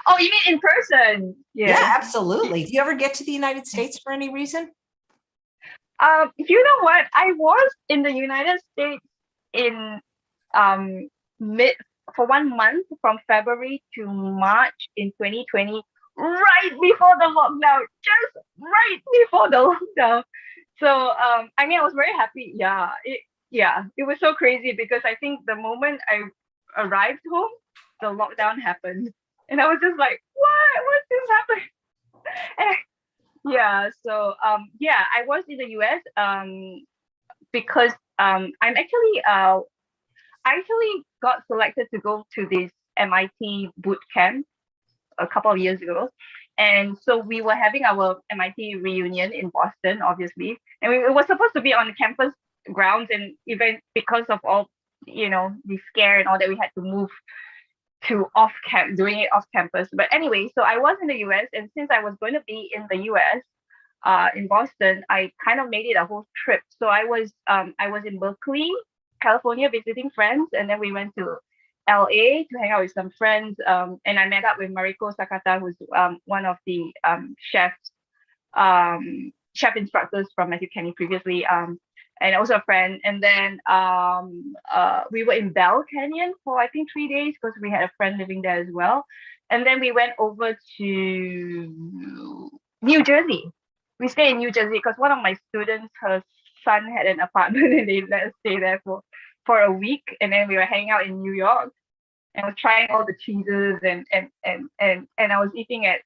Oh, you mean in person? Yeah, absolutely. Do you ever get to the United States for any reason? You know what? I was in the United States in for 1 month, from February to March in 2020, right before the lockdown, just right before the lockdown. So I mean, I was very happy. It was so crazy, because I think the moment I arrived home, the lockdown happened, and I was just like, what's this happening? So I was in the US because I'm actually I actually got selected to go to this MIT boot camp a couple of years ago. And so we were having our MIT reunion in Boston, obviously. And it was supposed to be on the campus grounds, and even because of all, the scare and all that, we had to move to doing it off campus. But anyway, so I was in the US, and since I was going to be in the US, in Boston, I kind of made it a whole trip. So I was in Berkeley, California, visiting friends, and then we went to LA to hang out with some friends, and I met up with Mariko Sakata, who's one of the chef instructors from Matthew Kenny previously, and also a friend. And then we were in Bell Canyon for I think 3 days, because we had a friend living there as well. And then we went over to New Jersey. We stayed in New Jersey because one of my students, her son had an apartment, and they let us stay there for a week. And then we were hanging out in New York, and I was trying all the cheeses, and I was eating at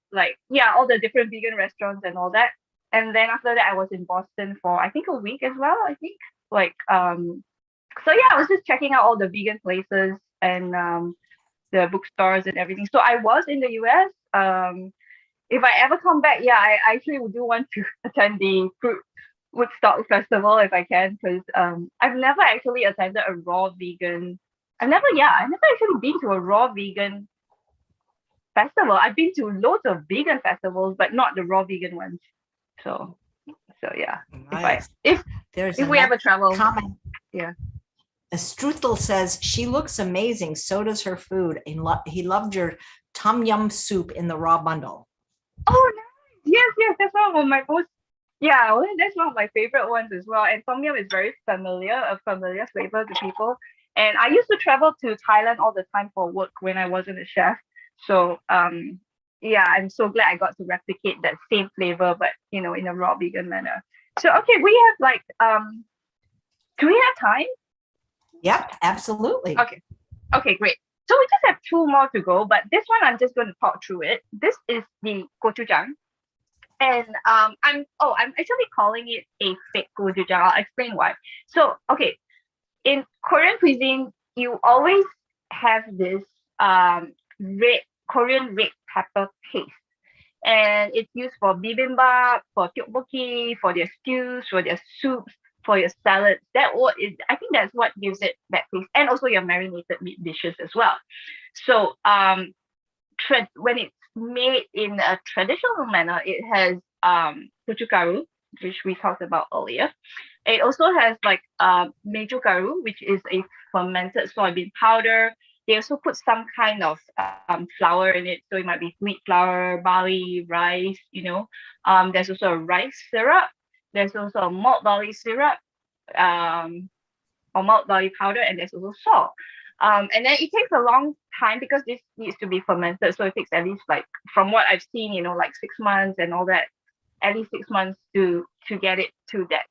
all the different vegan restaurants and all that. And then after that, I was in Boston for I think a week as well. I think I was just checking out all the vegan places and the bookstores and everything. So I was in the US. If I ever come back, I actually do want to attend the Fruit Woodstock Festival if I can, because I've never actually attended a raw vegan I've never actually been to a raw vegan festival. I've been to loads of vegan festivals, but not the raw vegan ones. So yeah. Nice. If we ever travel. Comment. Yeah. Struthel says she looks amazing. So does her food. He loved your tom yum soup in the raw bundle. Oh, nice. Yes. That's one of my most. Yeah, well, that's one of my favorite ones as well. And tom yum is very a familiar flavor to people. And I used to travel to Thailand all the time for work when I wasn't a chef. So yeah, I'm so glad I got to replicate that same flavor, but in a raw vegan manner. So okay, we have like do we have time? Yep, absolutely. Okay, great. So we just have two more to go, but this one I'm just going to talk through it. This is the gochujang. And I'm actually calling it a fake gochujang. I'll explain why. So okay, in Korean cuisine, you always have this Korean red pepper paste. And it's used for bibimbap, for tteokbokki, for their stews, for their soups, for your salads. I think that's what gives it that taste. And also your marinated meat dishes as well. So when it's made in a traditional manner, it has Gochugaru, which we talked about earlier. It also has like mejogaru, which is a fermented soybean powder. They also put some kind of flour in it, so it might be wheat flour, barley, rice. There's also a rice syrup. There's also a malt barley syrup, or malt barley powder, and there's also salt. And then it takes a long time because this needs to be fermented, so it takes at least, like, from what I've seen, like 6 months and all that, at least 6 months to get it to that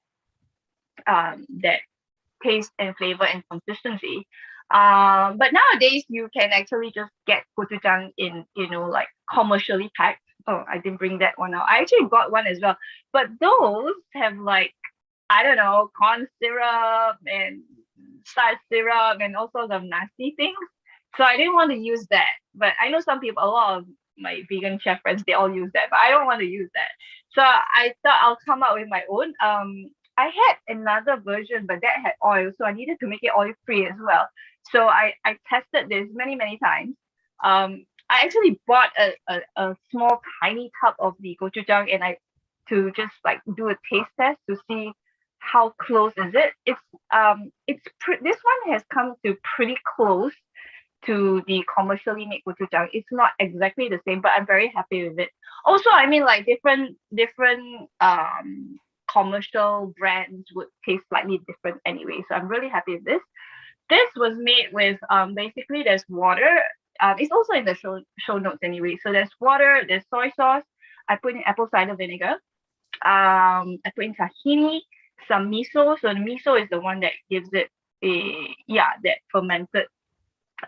taste and flavor and consistency. But nowadays you can actually just get gochujang in, like commercially packed. Oh, I didn't bring that one out. I actually got one as well, but those have, like, I don't know, corn syrup and salt syrup and all sorts of nasty things. So I didn't want to use that. But I know some people, a lot of my vegan chef friends, they all use that, but I don't want to use that. So I thought I'll come up with my own. I had another version, but that had oil, so I needed to make it oil free as well. So I tested this many times. I actually bought a small tiny tub of the gochujang, and to just like do a taste test to see how close is it. This one has come to pretty close to the commercially made gochujang. It's not exactly the same, but I'm very happy with it. Also, I mean, like, different commercial brands would taste slightly different anyway. So I'm really happy with this. This was made with basically there's water. It's also in the show notes anyway. So there's water, there's soy sauce. I put in apple cider vinegar. I put in tahini, some miso. So the miso is the one that gives it that fermented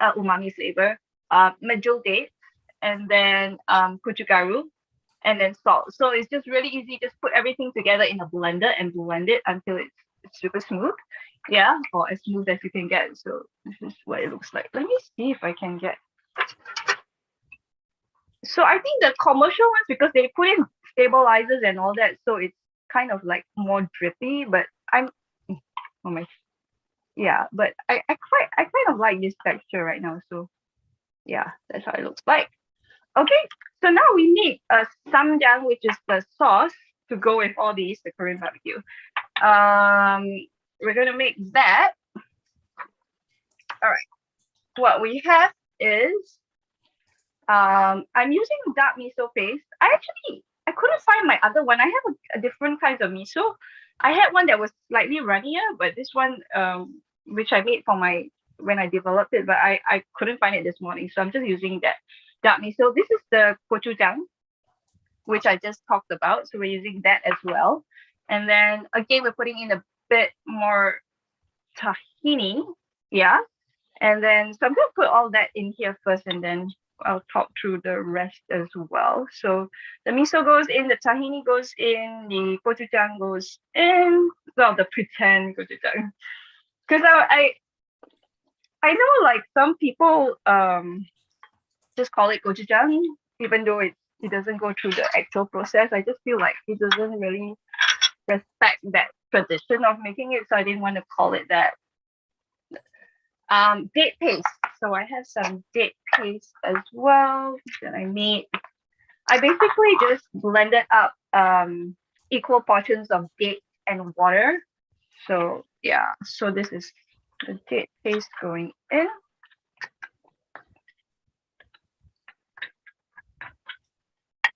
umami flavor. Majol dates, and then gochugaru, and then salt. So it's just really easy. Just put everything together in a blender and blend it until it's super smooth. Yeah, or as smooth as you can get. So this is what it looks like. Let me see if I can get. So I think the commercial ones, because they put in stabilizers and all that, so it's kind of like more drippy. But but I kind of like this texture right now. So yeah, that's how it looks like. Okay, so now we need a samjang, which is the sauce to go with all these, the Korean barbecue. We're gonna make that. All right. What we have is I'm using dark miso paste. I couldn't find my other one. I have a different kinds of miso. I had one that was slightly runnier, but this one, which I made for when I developed it, but I couldn't find it this morning, so I'm just using that dark miso. This is the gochujang, which I just talked about, so we're using that as well. And then again, we're putting in a bit more tahini, yeah. And then so I'm gonna put all that in here first, and then I'll talk through the rest as well. So the miso goes in, the tahini goes in, the gochujang goes in. Well, the pretend gochujang, because I know, like, some people just call it gochujang, even though it doesn't go through the actual process. I just feel like it doesn't really respect that tradition of making it, so I didn't want to call it that. Date paste. So I have some date paste as well that I made. I basically just blended up equal portions of date and water. So yeah, so this is the date paste going in.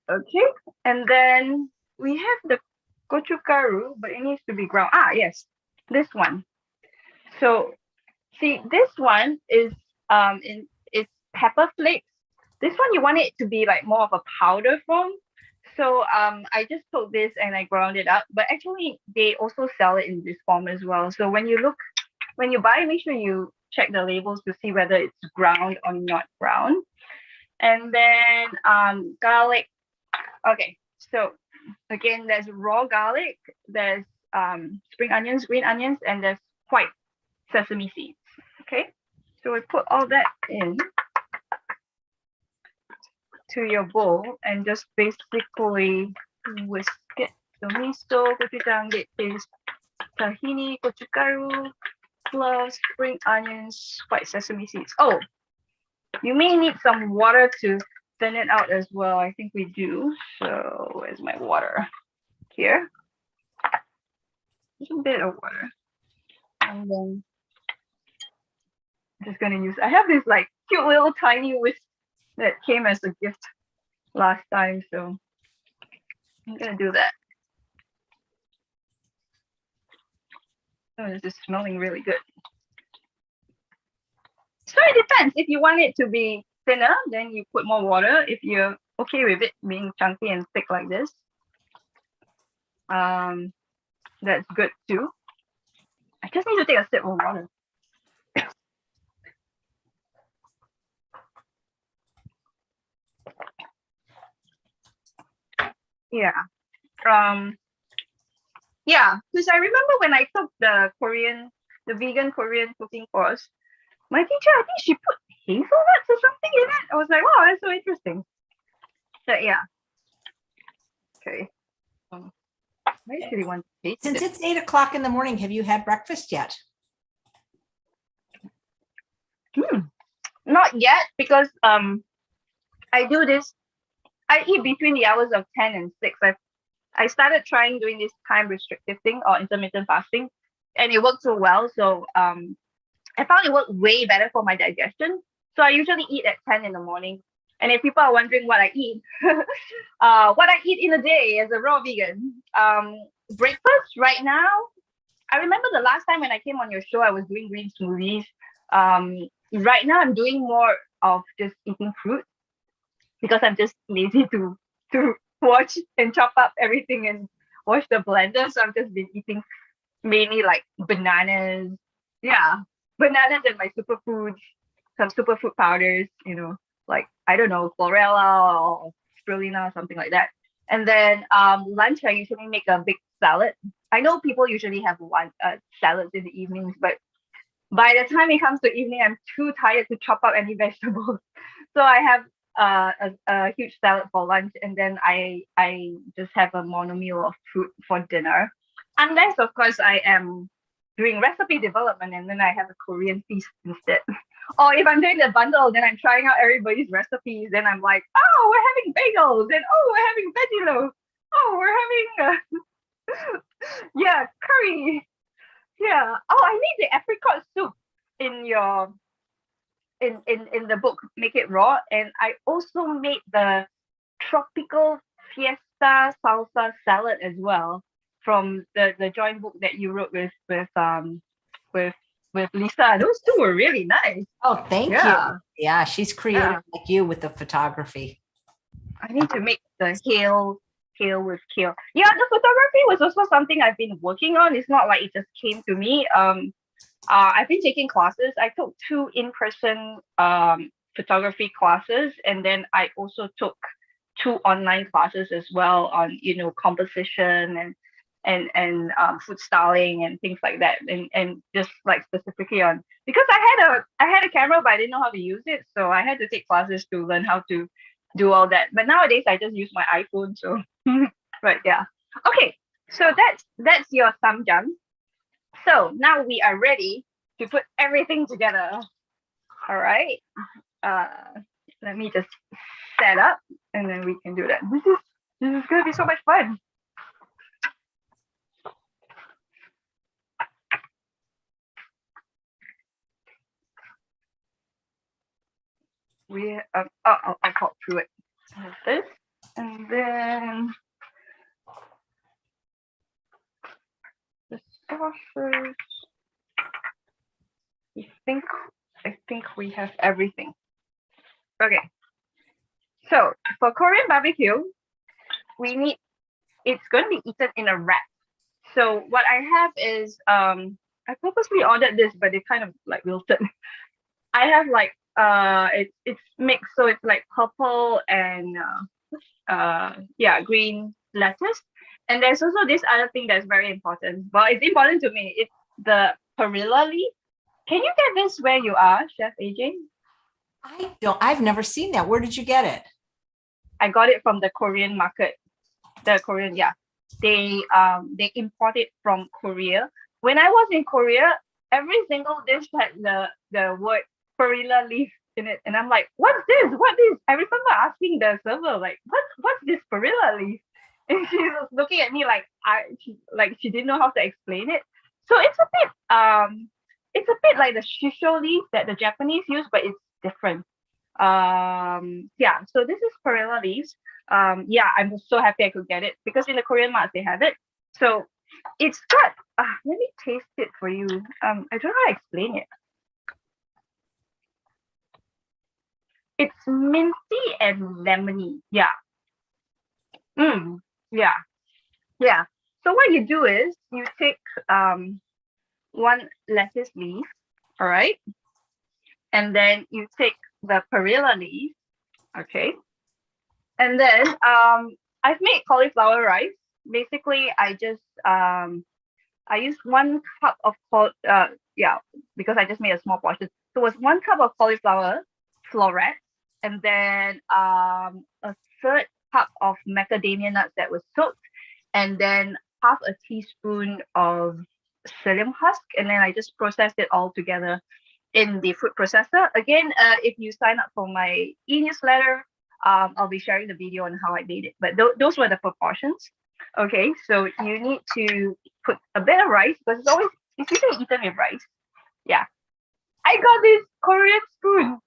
Okay, and then we have the gochugaru, but it needs to be ground. Ah, yes, this one. So see, this one is it's pepper flakes. This one you want it to be like more of a powder form. So I just took this and I ground it up. But actually they also sell it in this form as well. So when you buy, make sure you check the labels to see whether it's ground or not ground. And then garlic. Okay, so again, there's raw garlic, there's spring onions, green onions, and there's white sesame seeds. Okay, so we put all that in to your bowl and just basically whisk it. So miso, gochujang, date paste, tahini, gochugaru, plus spring onions, white sesame seeds. Oh, you may need some water to thin it out as well. I think we do. So where's my water? Here. Just a bit of water. And then I'm just gonna use, I have this like cute little tiny whisk that came as a gift last time. So I'm gonna do that. Oh, this is smelling really good. So it depends. If you want it to be thinner, then you put more water. If you're okay with it being chunky and thick like this, that's good too. I just need to take a sip of water. Yeah. Yeah, because I remember when I took the vegan Korean cooking course, my teacher, I think she put hazelnuts or something in it. I was like, wow, that's so interesting. But yeah. Okay. I actually want to taste Since it. it's 8 o'clock in the morning, have you had breakfast yet? Not yet, because I do this. I eat between the hours of 10 and 6. I started trying doing this time restrictive thing or intermittent fasting, and it worked so well. So I found it worked way better for my digestion. So I usually eat at 10 in the morning. And if people are wondering what I eat, what I eat in a day as a raw vegan, breakfast right now, I remember the last time when I came on your show, I was doing green smoothies. Right now, I'm doing more of just eating fruit because I'm just lazy to watch and chop up everything and wash the blender. So I've just been eating mainly like bananas. Yeah, bananas and my superfoods, some superfood powders, like I don't know, chlorella or spirulina, something like that. And then lunch, I usually make a big salad. I know people usually have one salads in the evenings, but by the time it comes to evening, I'm too tired to chop up any vegetables. So I have a huge salad for lunch, and then I just have a mono meal of fruit for dinner. Unless, of course, I am doing recipe development and then I have a Korean feast instead. Or if I'm doing the bundle, then I'm trying out everybody's recipes. Then I'm like, oh, we're having bagels, and oh, we're having veggie loaf. Oh, we're having yeah, curry. Yeah. Oh, I made the apricot soup in your in the book Make It Raw, and I also made the tropical fiesta salsa salad as well from the joint book that you wrote with with Lisa. Those two were really nice. Oh, thank you. Yeah, she's creative like you with the photography. I need to make the kale with kale. Yeah, the photography was also something I've been working on. It's not like it just came to me. I've been taking classes. I took 2 in-person photography classes, and then I also took 2 online classes as well on composition and food styling and things like that, and just like specifically on, because I had a camera but I didn't know how to use it, so I had to take classes to learn how to do all that. But nowadays I just use my iPhone, so right. Yeah. Okay, so that's your samjang. So now we are ready to put everything together. All right. Let me just set up and then we can do that. This is gonna be so much fun. I'll talk through it. This, and then the sauces. I think we have everything. Okay. So for Korean barbecue, it's going to be eaten in a wrap. So what I have is I purposely ordered this, but it kind of like wilted. I have like it's mixed, so it's like purple and green lettuce. And there's also this other thing that's very important. Well, it's important to me. It's the Perilla leaf. Can you get this where you are, Chef AJ? I've never seen that. Where did you get it? I got it from the Korean market. The Korean, yeah. They import it from Korea. When I was in Korea, every single dish had the word Perilla leaf in it. And I'm like, what's this? What is? I remember asking the server, like, what's this Perilla leaf? And she was looking at me like she didn't know how to explain it. So it's a bit like the shisho leaf that the Japanese use, but it's different. So this is Perilla leaves. I'm so happy I could get it because in the Korean market they have it. So it's got let me taste it for you. I don't know how to explain it. It's minty and lemony. Yeah. Yeah. So what you do is you take one lettuce leaf, all right, and then you take the Perilla leaf, okay, and then I've made cauliflower rice. Basically, I just I used 1 cup of because I just made a small portion. So it was 1 cup of cauliflower florets, and then a third cup of macadamia nuts that was soaked, and then half a teaspoon of psyllium husk, and then I just processed it all together in the food processor. Again, if you sign up for my e-newsletter, I'll be sharing the video on how I made it. But those were the proportions. Okay, so you need to put a bit of rice because it's usually eaten with rice. Yeah, I got this Korean spoon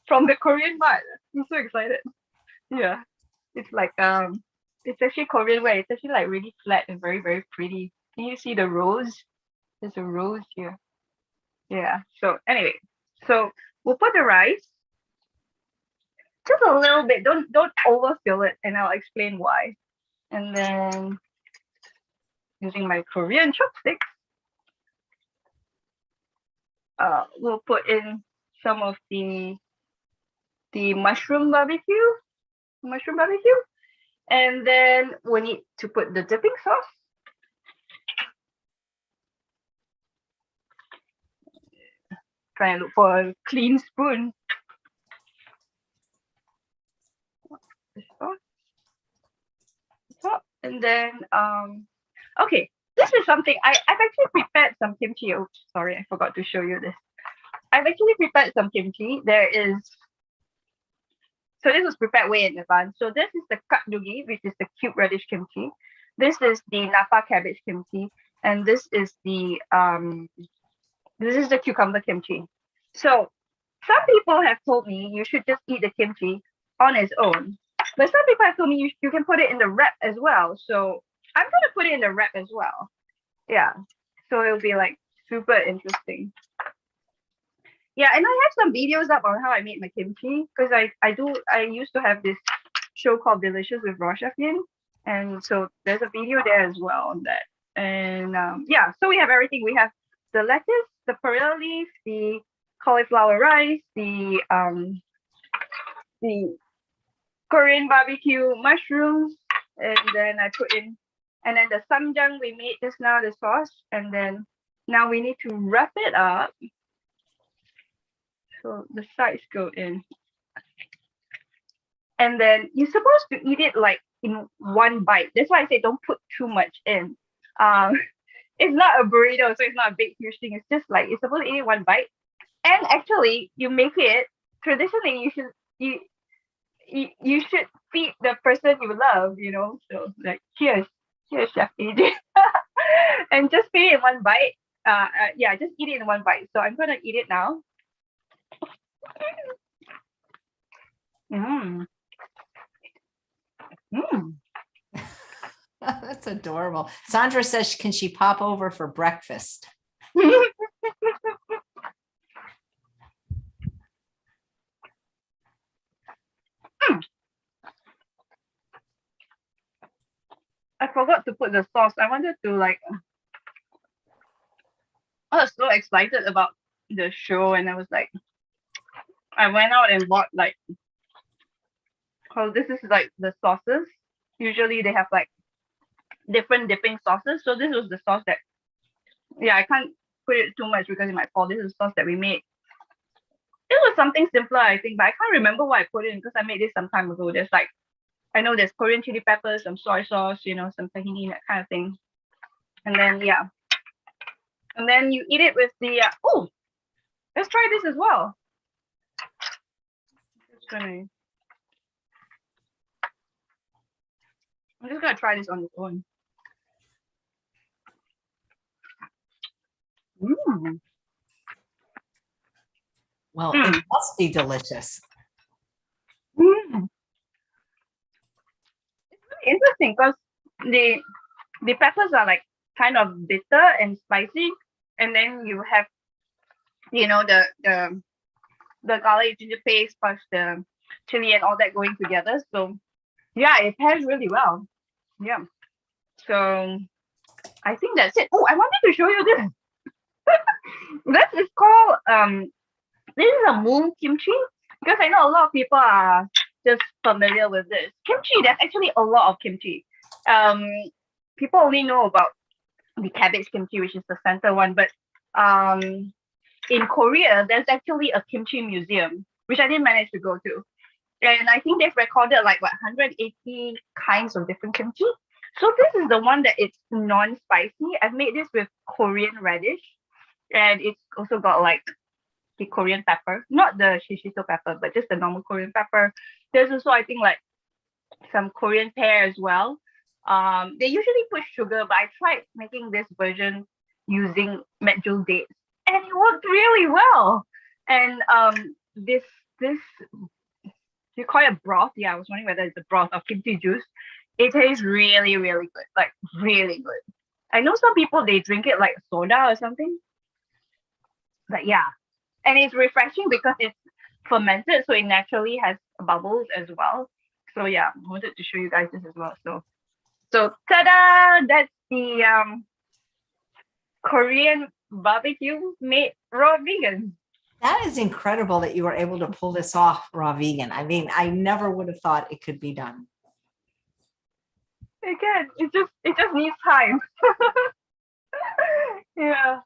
from the Korean mart. I'm so excited. Yeah, it's like it's actually Korean ware. It's actually like really flat and very, very pretty. Can you see the rose? There's a rose here. Yeah. So anyway, so we'll put the rice just a little bit. Don't overfill it, and I'll explain why. And then using my Korean chopsticks, we'll put in some of the mushroom barbecue, and then we need to put the dipping sauce. Try and look for a clean spoon. And then okay, this is something I've actually prepared some kimchi. Oh, sorry, I forgot to show you this. I've actually prepared some kimchi. So this was prepared way in advance. So this is the kakdugi, which is the cube radish kimchi. This is the napa cabbage kimchi, and this is the cucumber kimchi. So some people have told me you should just eat the kimchi on its own. But some people have told me you can put it in the wrap as well. So I'm going to put it in the wrap as well. Yeah. So it'll be like super interesting. Yeah, and I have some videos up on how I made my kimchi because I used to have this show called Delicious with Raw Chef Yin. And so there's a video there as well on that. And so we have everything. We have the lettuce, the perilla leaf, the cauliflower rice, the Korean barbecue mushrooms, and then I put in, and then the samjang we made just now, the sauce, and then now we need to wrap it up. So the sides go in. And then you're supposed to eat it like in one bite. That's why I say don't put too much in. it's not a burrito, so it's not a big huge thing. It's just like it's supposed to eat in one bite. And actually, you make it traditionally. You should feed the person you love. So like here's Chef AJ, and just feed it in one bite. Yeah, just eat it in one bite. So I'm gonna eat it now. Mm. Mm. That's adorable. Sandra says, can she pop over for breakfast? I forgot to put the sauce. I wanted to I was so excited about the show, and I was like, I went out and bought this is like the sauces. Usually they have like different dipping sauces. So this was the sauce that, yeah, I can't put it too much because it might fall. This is the sauce that we made. It was something simpler, I think, but I can't remember what I put in because I made this some time ago. I know there's Korean chili peppers, some soy sauce, some tahini, that kind of thing. And then, yeah. And then you eat it with the, let's try this as well. I'm just gonna try this on its own. Well, it must be delicious. It's really interesting because the peppers are like kind of bitter and spicy, and then you have the garlic ginger paste plus the chili and all that going together. So yeah, it pairs really well. Yeah. So I think that's it. Oh, I wanted to show you this. This is called this is a moon kimchi, because I know a lot of people are just familiar with this kimchi. There's actually a lot of kimchi. People only know about the cabbage kimchi, which is the center one, but in Korea there's actually a kimchi museum, which I didn't manage to go to, and I think they've recorded like 180 kinds of different kimchi. So this is the one that it's non-spicy. I've made this with Korean radish, and it's also got like the Korean pepper, not the Shishito pepper, but just the normal Korean pepper. There's also, I think, like some Korean pear as well. They usually put sugar, but I tried making this version using medjool dates, and it worked really well. And this you call it broth? Yeah, I was wondering whether it's a broth of kimchi juice. It tastes really, really good, like really good. I know some people they drink it like soda or something, but yeah, and it's refreshing because it's fermented, so it naturally has bubbles as well. So yeah, I wanted to show you guys this as well. So ta-da! That's the Korean barbecue made raw vegan. That is incredible that you were able to pull this off raw vegan. I mean, I never would have thought it could be done. Again, it just needs time. Yeah,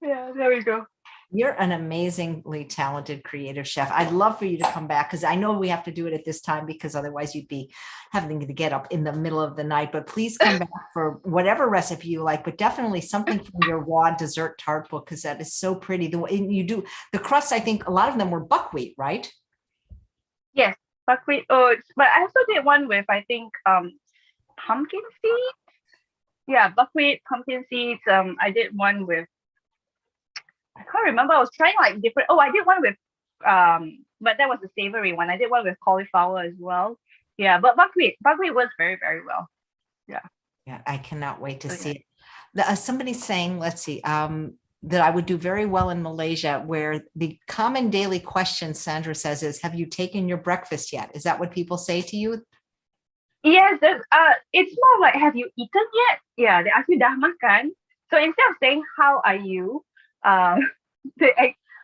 there we go. You're an amazingly talented creative chef. I'd love for you to come back because I know we have to do it at this time because otherwise you'd be having to get up in the middle of the night. But please come back for whatever recipe you like, but definitely something from your raw dessert tart book because that is so pretty. The way you do the crust, I think a lot of them were buckwheat, right? Yes, buckwheat oats. But I also did one with, I think, pumpkin seeds. Yeah, buckwheat, pumpkin seeds. I did one with, I can't remember. I was trying like different. Oh, I did one with but that was a savory one. I did one with cauliflower as well. Yeah, but buckwheat works very, very well. Yeah, I cannot wait to see it. Somebody's saying, let's see, that I would do very well in Malaysia, where the common daily question, Sandra says, is, have you taken your breakfast yet? Is that what people say to you? Yes, it's more like, have you eaten yet? Yeah, they ask you dah makan. So instead of saying how are you,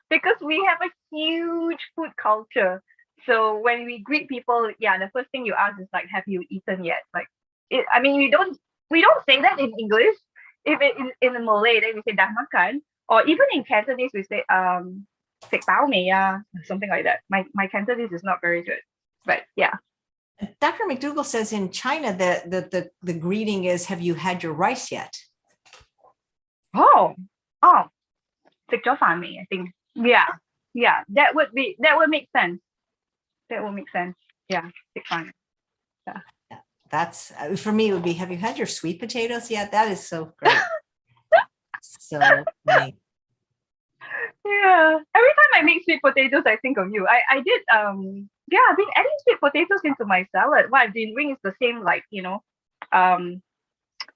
because we have a huge food culture. So when we greet people, yeah, the first thing you ask is like, have you eaten yet? Like, I mean, we don't say that in English. If it in the Malay, then we say dah makan, or even in Cantonese we say sek bao mei ya, something like that. My Cantonese is not very good, but yeah. Dr. McDougall says in China that the greeting is, have you had your rice yet? Oh, oh, Six farming, I think. Yeah, yeah, that would make sense. That would make sense. Yeah, six farming. Yeah. That's for me, it would be, have you had your sweet potatoes yet? That is so great. So funny. Yeah. Every time I make sweet potatoes, I think of you. I did yeah, I've been adding sweet potatoes into my salad. What I've been doing is the same, like, um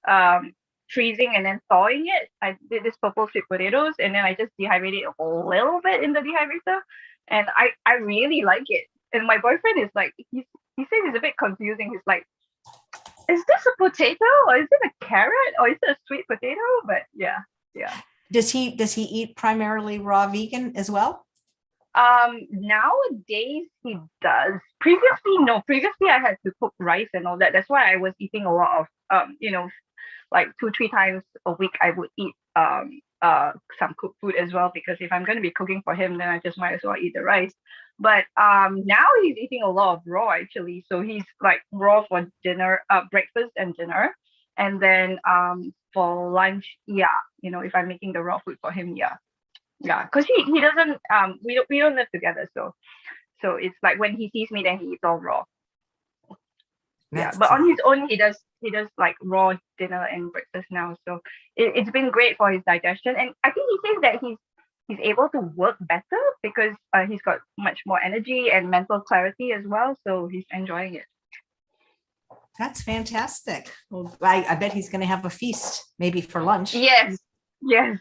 um freezing and then thawing it. I did this purple sweet potatoes and then I just dehydrate it a little bit in the dehydrator. And I really like it. And my boyfriend is like, he says it's a bit confusing. He's like, is this a potato or is it a carrot or is it a sweet potato? But yeah, yeah. Does he eat primarily raw vegan as well? Nowadays he does. Previously, no. Previously, I had to cook rice and all that. That's why I was eating a lot of like 2-3 times a week. I would eat some cooked food as well, because if I'm going to be cooking for him, then I just might as well eat the rice. But now he's eating a lot of raw, actually. So he's like raw for dinner, breakfast and dinner, and then for lunch, yeah. If I'm making the raw food for him, yeah. Yeah, because he doesn't we don't live together, so it's like when he sees me, then he eats all raw. Yeah, That's but on his own, he does like raw dinner and breakfast now. So it's been great for his digestion, and I think he says that he's able to work better because he's got much more energy and mental clarity as well. So he's enjoying it. that's fantastic. Well, I bet he's going to have a feast maybe for lunch. Yes, yes.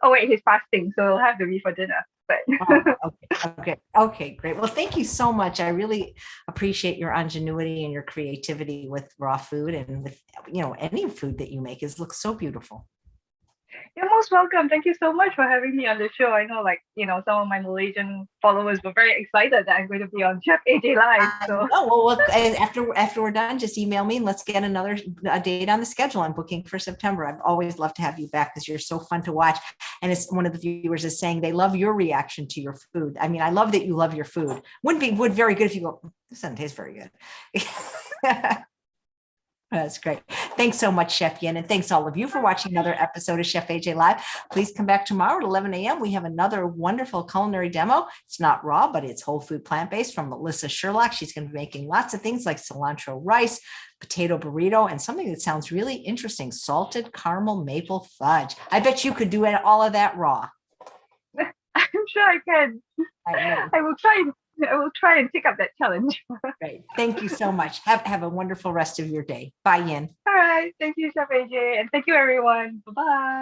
Oh wait, he's fasting, so he'll have to be for dinner. But Oh, okay, great. Well, thank you so much. I really appreciate your ingenuity and your creativity with raw food and with any food that you make. It looks so beautiful. you're most welcome. Thank you so much for having me on the show. I know, like, some of my Malaysian followers were very excited that I'm going to be on Chef AJ Live. So, Oh, well, look, after we're done, just email me and let's get a date on the schedule. I'm booking for September. I've always loved to have you back because you're so fun to watch. And it's one of the viewers is saying they love your reaction to your food. I mean, I love that you love your food. Would very good if you go, this doesn't taste very good. That's great. Thanks so much, Chef Yin. And thanks all of you for watching another episode of Chef AJ Live. Please come back tomorrow at 11 a.m. We have another wonderful culinary demo. It's not raw, but it's whole food plant-based from Melissa Sherlock. She's going to be making lots of things like cilantro rice, potato burrito, and something that sounds really interesting, salted caramel maple fudge. I bet you could do all of that raw. I'm sure I can. I will try. I will try and take up that challenge. Great. Thank you so much. Have a wonderful rest of your day. Bye, Yin. All right. Thank you, Chef AJ. And thank you, everyone. Bye-bye.